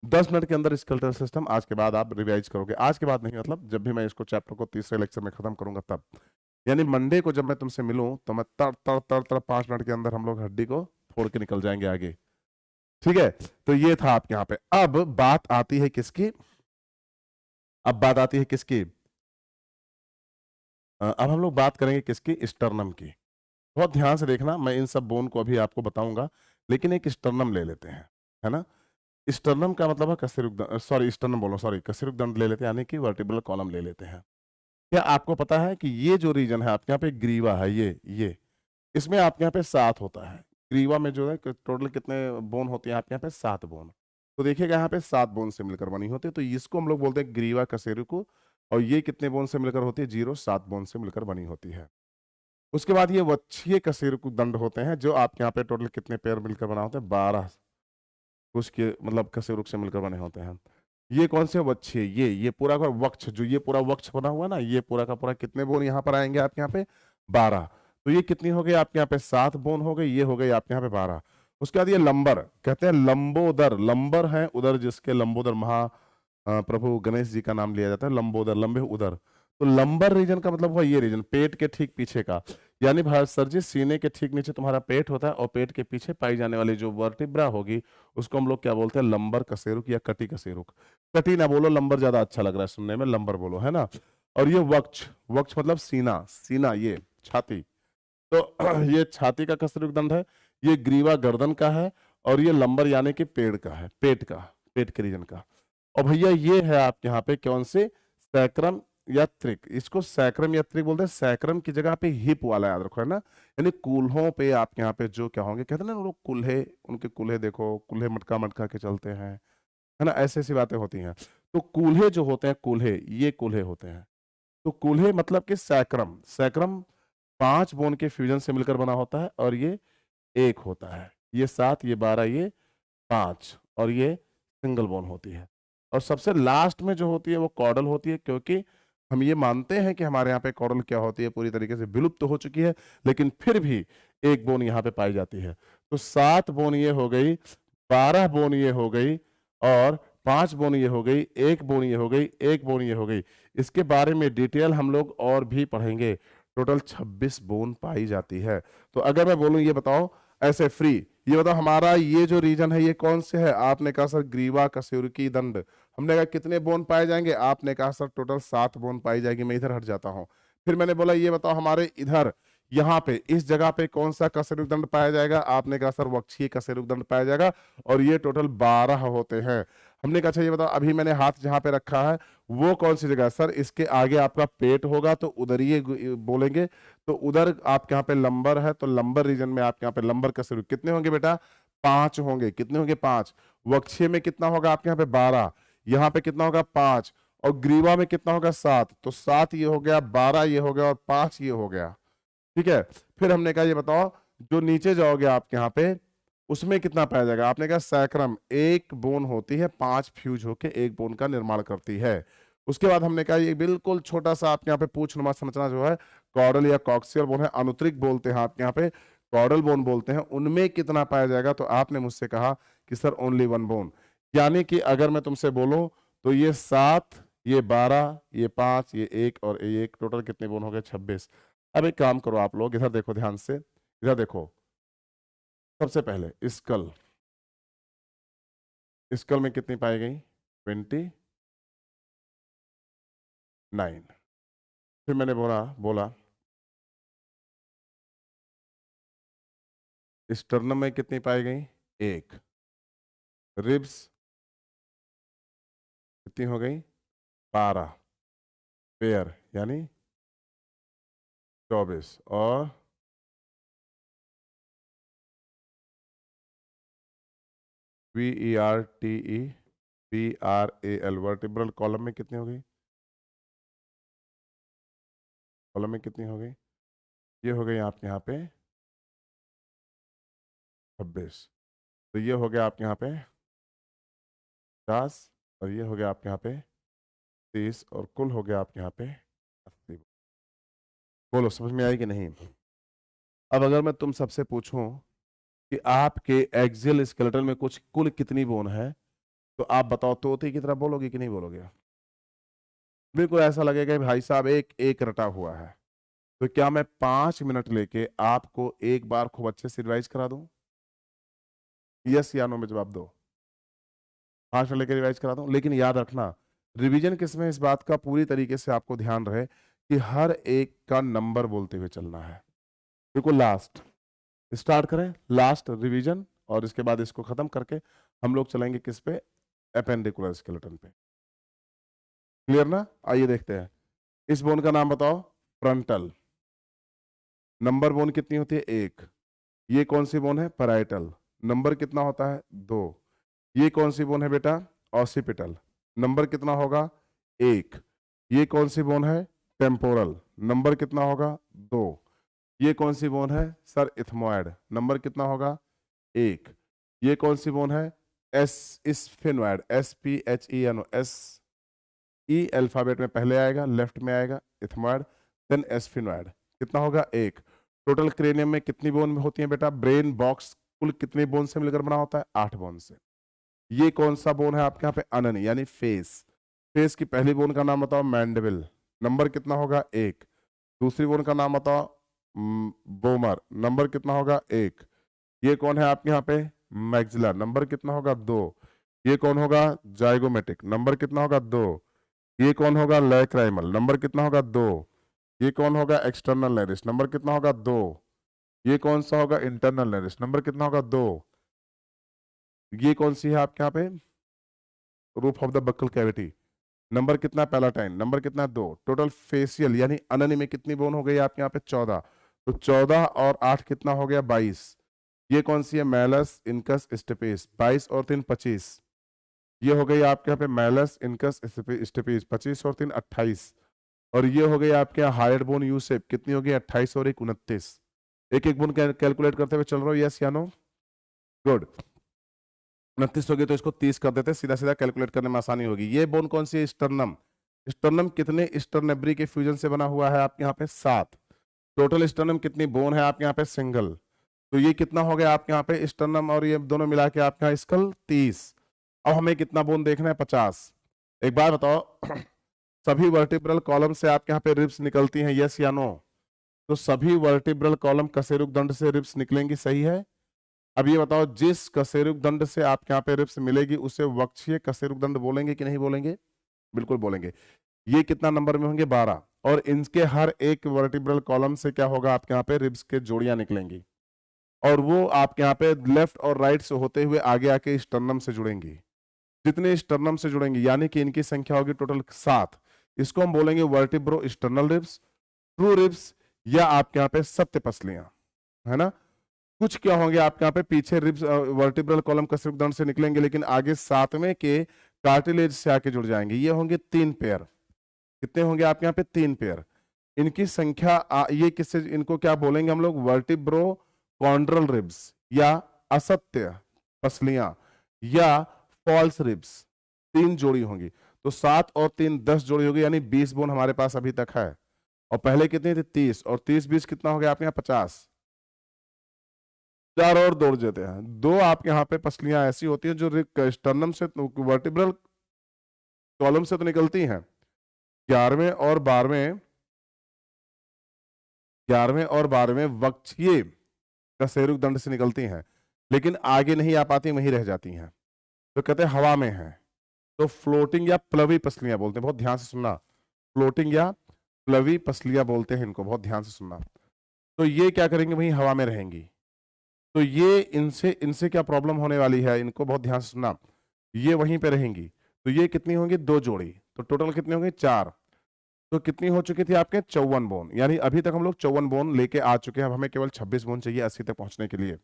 10 मिनट के अंदर स्केलेटल सिस्टम आज के बाद आप रिवाइज करोगे। आज के बाद नहीं, मतलब जब भी मैं इसको चैप्टर को तीसरे लेक्चर में खत्म करूंगा तब, यानी मंडे को जब मैं तुमसे मिलूं तो मैं तर तर तर तर 5 मिनट के अंदर हम लोग हड्डी को फोड़ के निकल जाएंगे आगे। ठीक है, तो ये था आपके यहाँ पे। अब बात आती है किसकी? अब बात आती है किसकी? अब हम लोग बात करेंगे किसकी? स्टर्नम की। बहुत ध्यान से देखना, मैं इन सब बोन को अभी आपको बताऊंगा, लेकिन एक स्टर्नम ले लेते हैं, है ना। स्टर्नम का मतलब है कशेरुक दंड, सॉरी स्टर्नम बोलो, सॉरी कशेरुक दंड ले लेते हैं, यानी कि वर्टिब्रल कॉलम ले लेते हैं। क्या आपको पता है कि ये जो रीजन है आपके यहाँ पे ग्रीवा है, ये इसमें आपके यहाँ पे 7 होता है। ग्रीवा में जो है टोटल कितने बोन होते हैं आपके यहाँ पे? 7 बोन। तो देखिएगा यहाँ पे 7 बोन से मिलकर बनी होती है, तो इसको हम लोग बोलते हैं ग्रीवा कशेरुक। और ये कितने बोन से मिलकर होती है? 7 बोन से मिलकर बनी होती है। उसके बाद ये वक्षीय कशेरुक दंड होते हैं, जो आपके यहाँ पे टोटल कितने पेयर मिलकर बना होते हैं? 12 उसके मतलब कशेरुक से मिलकर बने होते हैं। ये कौन से वक्षीय? ये पूरा का वक्ष, जो ये पूरा वक्ष बना हुआ ना, ये पूरा का पूरा कितने बोन यहाँ पर आएंगे आपके यहाँ पे? 12। तो ये कितनी हो गई आपके यहाँ पे? 7 बोन हो गई, ये हो गई आपके यहाँ पे 12। उसके बाद ये लंबर, कहते हैं लंबोदर, लंबर है उदर जिसके, लंबोदर प्रभु गणेश जी का नाम लिया जाता है, लंबोदर, लंबे उदर। तो लंबर रीजन का मतलब हुआ ये रीजन, पेट के ठीक पीछे का, यानी भारत सर जी सीने के ठीक नीचे तुम्हारा पेट होता है, और पेट के पीछे पाई जाने वाली जो वर्टिब्रा होगी उसको हम लोग क्या बोलते हैं? लंबर कशेरुक या कटी कशेरुक। कटी ना बोलो, लंबर ज्यादा अच्छा लग रहा है सुनने में, लंबर बोलो, है ना। और ये वक्ष, वक्ष मतलब सीना, सीना ये छाती, तो ये छाती का कशेरुक दंड है। ये ग्रीवा गर्दन का है, और ये लंबर यानी कि पेड़ का है, पेट का, पेट के रीजन का। और भैया ये है आपके यहाँ पे कौन से? सैक्रम या त्रिक। इसको सैक्रम या त्रिक बोलते हैं। सैक्रम की जगह पे हिप वाला याद रखो, है ना। यानी कूल्हों पे आपके यहाँ पे जो क्या होंगे, कहते हैं ना लोग कुल्हे, उनके कुल्हे देखो, कुल्हे मटका मटका के चलते हैं, है ना, ऐसी ऐसी बातें होती हैं। तो कूल्हे जो होते हैं, कूल्हे, ये कूल्हे होते हैं। तो कूल्हे मतलब कि सैक्रम, सैक्रम 5 बोन के फ्यूजन से मिलकर बना होता है, और ये 1 होता है। ये 7, ये 12, ये 5, और ये सिंगल बोन होती है। और सबसे लास्ट में जो होती है वो कॉर्डल होती है, क्योंकि हम ये मानते हैं कि हमारे यहाँ पे कॉर्डल क्या होती है, पूरी तरीके से विलुप्त हो चुकी है, लेकिन फिर भी 1 बोन यहाँ पे पाई जाती है। तो 7 बोन ये हो गई, 12 बोन ये हो गई, और 5 बोन ये हो गई, 1 बोन ये हो गई, 1 बोन ये हो गई। इसके बारे में डिटेल हम लोग और भी पढ़ेंगे। टोटल 26 बोन पाई जाती है। तो अगर मैं बोलूं, ये बताओ ऐसे फ्री, ये बताओ हमारा ये जो रीजन है ये कौन से है? आपने कहा सर ग्रीवा कशेरुकी दंड। हमने कहा कितने बोन पाए जाएंगे? आपने कहा सर टोटल 7 बोन पाई जाएगी। मैं इधर हट जाता हूं। फिर मैंने बोला ये बताओ हमारे इधर यहाँ पे इस जगह पे कौन सा कशेरुक दंड पाया जाएगा? आपने कहा सर वक्षीय कशेरुक दंड पाया जाएगा, और ये टोटल 12 होते हैं। हमने कहा अच्छा ये बताओ, अभी मैंने हाथ जहां पे रखा है वो कौन सी जगह है? सर इसके आगे आपका पेट होगा, तो उदरीय बोलेंगे। तो उधर आपके यहाँ पे लंबर है, तो लंबर रीजन में आपके यहाँ पे लंबर कशेरुक कितने होंगे बेटा? 5 होंगे। कितने होंगे? 5। वक्षीय में कितना होगा आपके यहाँ पे? 12। यहाँ पे कितना होगा? 5। और ग्रीवा में कितना होगा? 7। तो 7 ये हो गया, 12 ये हो गया, और 5 ये हो गया। ठीक है। फिर हमने कहा ये बताओ जो नीचे जाओगे आपके यहाँ पे उसमें कितना पाया जाएगा? आपने कहा सैक्रम 1 बोन होती है, 5 फ्यूज होके 1 बोन का निर्माण करती है। उसके बाद हमने कहा ये बिल्कुल छोटा सा आपके यहाँ पे पूछनुमा संरचना जो है कॉर्डल या कॉक्सियल बोन है, अनुत्रिक बोलते हैं आपके यहाँ पे, कॉर्डल बोन बोलते हैं, उनमें कितना पाया जाएगा? तो आपने मुझसे कहा कि सर ओनली 1 बोन। यानी कि अगर मैं तुमसे बोलूं तो ये 7, ये 12, ये 5, ये 1 और ये 1, टोटल कितने बोन हो गए? 26। अब एक काम करो आप लोग, इधर देखो ध्यान से, इधर देखो। सबसे पहले स्कल, स्कल में कितनी पाई गई? 29। फिर मैंने बोला स्टर्नम में कितनी पाई गई? 1। रिब्स कितनी हो गई? 12 पेयर, यानी 24। और VERTEBRAL वर्टिब्रल कॉलम में कितनी हो गई? कॉलम में कितनी हो गई? ये हो गई आपके यहाँ पे 26। तो ये हो गया आपके यहाँ पे 50, और ये हो गया आपके यहाँ पे 30, और कुल हो गया आपके यहाँ पे 80। बोलो समझ में आई कि नहीं? अब अगर मैं तुम सबसे पूछूं कि आपके एक्सियल स्केलेटन में कुछ कुल कितनी बोन है, तो आप बताओ, तोते की तरह बोलोगे कि नहीं बोलोगे? बिल्कुल ऐसा लगेगा कि भाई साहब एक एक रटा हुआ है। तो क्या मैं 5 मिनट लेके आपको एक बार खूब अच्छे से रिवाइज करा दूं? यस या नो में जवाब दो। 5 मिनट लेके रिवाइज करा दूं, लेकिन याद रखना रिवीजन किसमें इस बात का पूरी तरीके से आपको ध्यान रहे कि हर एक का नंबर बोलते हुए चलना है। बिल्कुल लास्ट स्टार्ट करें, लास्ट रिवीजन और इसके बाद इसको खत्म करके हम लोग चलेंगे किस पे, एपेंडिकुलर स्केलेटन पे। क्लियर ना? आइए देखते हैं। इस बोन का नाम बताओ, फ्रंटल। नंबर बोन कितनी होती है? 1। ये कौन सी बोन है? पैराइटल। नंबर कितना होता है? 2। ये कौन सी बोन है बेटा? ऑसिपिटल। नंबर कितना होगा? 1। ये कौन सी बोन है? टेम्पोरल। नंबर कितना होगा? 2। ये कौन सी बोन है? Sir ethmoid. नंबर कितना होगा? 1। ये कौन सी बोन है? Sphenoid, SPHENO, S E alphabet में पहले आएगा, लेफ्ट में आएगा इथमोइड, देन एस्फेनोइड। कितना होगा? 1। टोटल क्रेनियम में कितनी बोन होती है बेटा? ब्रेन बॉक्स कुल कितने बोन से मिलकर बना होता है? 8 बोन से। ये कौन सा बोन है आपके यहाँ पे? अननी यानी फेस। फेस की पहली बोन का नाम बताओ? मैंडिबल। नंबर कितना होगा? 1। दूसरी बोन का नाम बताओ? बोमर। नंबर कितना होगा? 1। ये कौन है आपके यहाँ पे? मैक्सिलर। नंबर कितना होगा? 2। ये कौन होगा? जाइगोमेटिक। नंबर कितना होगा? 2। ये कौन होगा? लैक्राइमल। नंबर कितना होगा? 2। ये कौन होगा? एक्सटर्नल लेरिस। नंबर कितना होगा? 2। ये कौन सा होगा? इंटरनल लेरिस। नंबर कितना होगा? 2। ये कौन सी है आपके यहाँ पे? Roof of the buccal cavity. Number कितना? पैलाटाइन। नंबर कितना? 2। टोटल फेशियल यानी अननी में कितनी बोन हो गई आपके यहाँ पे? 14। तो 14 और 8 कितना हो गया? 22। ये कौन सी है? Malleus incus stapes. 22 और 3 25। ये हो गई आपके यहाँ पे मैलस इनकस स्टेपिस। 25 और 3 28। और ये हो गई आपके यहाँ हायर बोन यू शेप। कितनी हो गई? 28 और 1 29। एक एक बोन कैलकुलेट करते हुए चल रहा हूँ, यस या नो? गुड। 29 हो गई तो इसको 30 कर देते, सीधा सीधा कैलकुलेट करने में आसानी होगी। ये बोन कौन सी है? स्टर्नम। स्टर्नम कितने स्टर्नेब्री के फ्यूजन से बना हुआ है आपके यहाँ पे? 7। टोटल स्टर्नम कितनी बोन है आपके यहाँ पे? सिंगल। तो ये कितना हो गया आपके यहाँ पे? स्टर्नम और ये दोनों मिला के आपके यहाँ स्कल 30। अब हमें कितना बोन देखना है? 50। एक बार बताओ सभी वर्टिब्रल कॉलम से आपके यहाँ पे रिब्स निकलती हैं, यस या नो? तो सभी वर्टिब्रल कॉलम कशेरुक दंड से रिब्स निकलेंगी, सही है? अब ये बताओ जिस कशेरुक दंड से आपके यहाँ पे रिब्स मिलेगी उसे वक्षीय कशेरुक दंड बोलेंगे कि नहीं बोलेंगे? बिल्कुल बोलेंगे। ये कितना नंबर में होंगे? 12। और इनके हर एक वर्टिब्रल कॉलम से क्या होगा? आपके यहाँ पे रिब्स के जोड़ियां निकलेंगी और वो आपके यहाँ पे लेफ्ट और राइट से होते हुए आगे आके स्टर्नम से जुड़ेंगी। जितने स्टर्नम से जुड़ेंगी यानी कि इनकी संख्या होगी टोटल 7। इसको हम बोलेंगे vertebro sternal ribs, true ribs, या आपके यहाँ पे सत्य पसलियां, है ना? कुछ क्या होंगे आपके यहाँ पे? पीछे रिब्स वर्टिब्रल कॉलम कशेरुक दंड से निकलेंगे लेकिन आगे 7वें के कार्टिलेज से आके जुड़ जाएंगे। ये होंगे 3 पेयर। कितने होंगे आपके यहाँ पे? 3 पेयर। इनकी संख्या ये किससे, इनको क्या बोलेंगे हम लोग? वर्टिब्रो कॉन्ड्रल रिब्स या असत्य पसलियां या फॉल्स रिब्स। 3 जोड़ी होंगी। तो 7 और 3 10 जोड़ी होगी यानी 20 बोन हमारे पास अभी तक है। और पहले कितनी थी? 30। और 30 20 कितना हो गया आपके यहाँ? 50। 4 और जोड़ देते हैं। 2 आपके यहाँ पे पसलियां ऐसी होती हैं जो स्टर्नम से वर्टिब्रल कॉलम से तो निकलती हैं। 11वें और 12वें, 11वें और 12वें वक्षीय कशेरुक दंड से निकलती हैं लेकिन आगे नहीं आ पाती, वहीं रह जाती हैं। तो कहते हैं हवा में है। तो फ्लोटिंग या प्लवी पसलियां बोलते हैं, बहुत ध्यान से सुनना। फ्लोटिंग या प्लवी पसलियां बोलते हैं इनको, बहुत ध्यान से सुनना। तो ये क्या करेंगे? वहीं हवा में रहेंगी। तो ये इनसे इनसे क्या प्रॉब्लम होने वाली है? इनको बहुत ध्यान से सुनना। ये वहीं पे रहेंगी। तो ये कितनी होंगी? 2 जोड़ी। तो टोटल कितनी होंगी? 4। तो कितनी हो चुकी थी आपके? 54 बोन। यानी अभी तक हम लोग 54 बोन लेके आ चुके हैं। अब हमें केवल 26 बोन चाहिए 80 तक पहुंचने के लिए।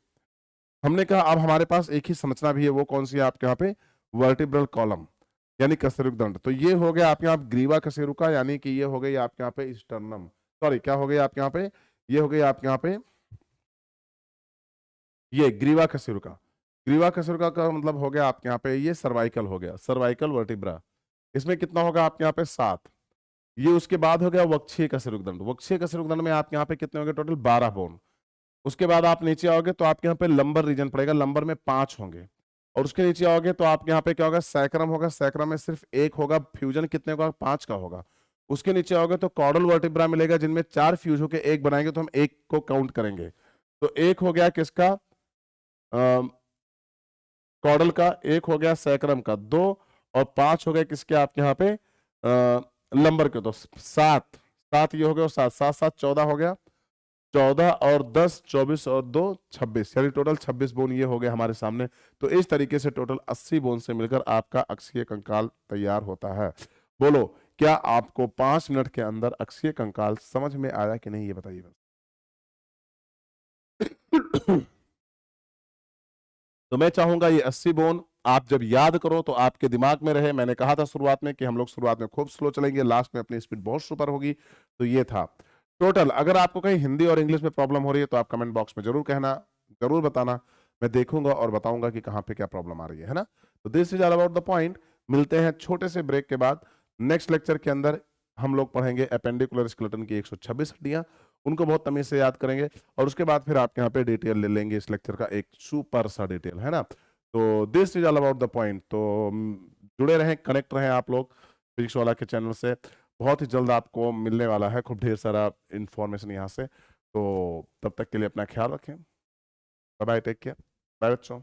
हमने कहा अब हमारे पास एक ही संरचना भी है, वो कौन सी है आपके यहाँ पे? वर्टिब्रल कॉलम यानी कशेरुक दंड। तो ये हो गया आपके यहाँ ग्रीवा कशेरुका, यानी कि ये हो गई आपके यहाँ पे स्टर्नम। सॉरी, क्या हो गई आपके यहाँ पे? ये हो गई आपके यहाँ पे ये ग्रीवा कशेरुका। ग्रीवा कशेरुका का मतलब हो गया आपके यहाँ पे ये सर्वाइकल हो गया, सर्वाइकल वर्टिब्रा। इसमें कितना होगा आपके यहाँ पे? 7। ये उसके बाद हो गया वक्षीय कशेरुक दंड। वक्षीय कशेरुक दंड में आपके यहाँ पे कितने होंगे? Total 12 bone. उसके बाद आप नीचे आओगे तो आपके यहाँ पे लंबर रीजन पड़ेगा, लंबर में 5 होंगे। और उसके नीचे आओगे तो आपके यहाँ पे क्या होगा? सैक्रम होगा, सैक्रम में सिर्फ 1 होगा। फ्यूजन कितने का? 5 का होगा। उसके नीचे आओगे तो कॉर्डल वर्टिब्रा मिलेगा जिनमें 4 फ्यूज होके 1 बनाएंगे, तो हम 1 को काउंट करेंगे। तो 1 हो गया किसका? कॉर्डल का। 1 हो गया सैक्रम का। 2 और 5 हो गए किसके? आपके यहाँ पे लंबर के। तो 7 7 ये हो गया और 7 7 7 14 हो गया। 14 और 10, 24 और 2, 26, यानी टोटल 26 बोन ये हो गए हमारे सामने। तो इस तरीके से टोटल 80 बोन से मिलकर आपका अक्षीय कंकाल तैयार होता है। बोलो, क्या आपको 5 मिनट के अंदर अक्षीय कंकाल समझ में आया कि नहीं, ये बताइए बस। तो मैं चाहूंगा ये 80 बोन आप जब याद करो तो आपके दिमाग में रहे। मैंने कहा था शुरुआत में कि हम लोग शुरुआत में खूब स्लो चलेंगे, लास्ट में अपनी स्पीड बहुत सुपर होगी। तो ये था टोटल। अगर आपको कहीं हिंदी और इंग्लिश में प्रॉब्लम हो रही है तो आप कमेंट बॉक्स में जरूर कहना, जरूर बताना। मैं देखूंगा और बताऊंगा कि कहाँ पे क्या प्रॉब्लम आ रही है ना। तो this is all about the point. मिलते हैं छोटे से ब्रेक के बाद। नेक्स्ट लेक्चर के अंदर हम लोग पढ़ेंगे एपेंडिकुलर स्केलेटन की 126 हड्डियां, उनको बहुत तमीज से याद करेंगे। और उसके बाद फिर आपके यहाँ पे डिटेल ले लेंगे इस लेक्चर का, एक सुपर सा डिटेल, है ना। तो this is all about the point. तो जुड़े रहें, कनेक्ट रहें आप लोग फिजिक्स वाला के चैनल से। बहुत ही जल्द आपको मिलने वाला है खूब ढेर सारा इंफॉर्मेशन यहाँ से। तो तब तक के लिए अपना ख्याल रखें। Bye bye, take care, bye बच्चों।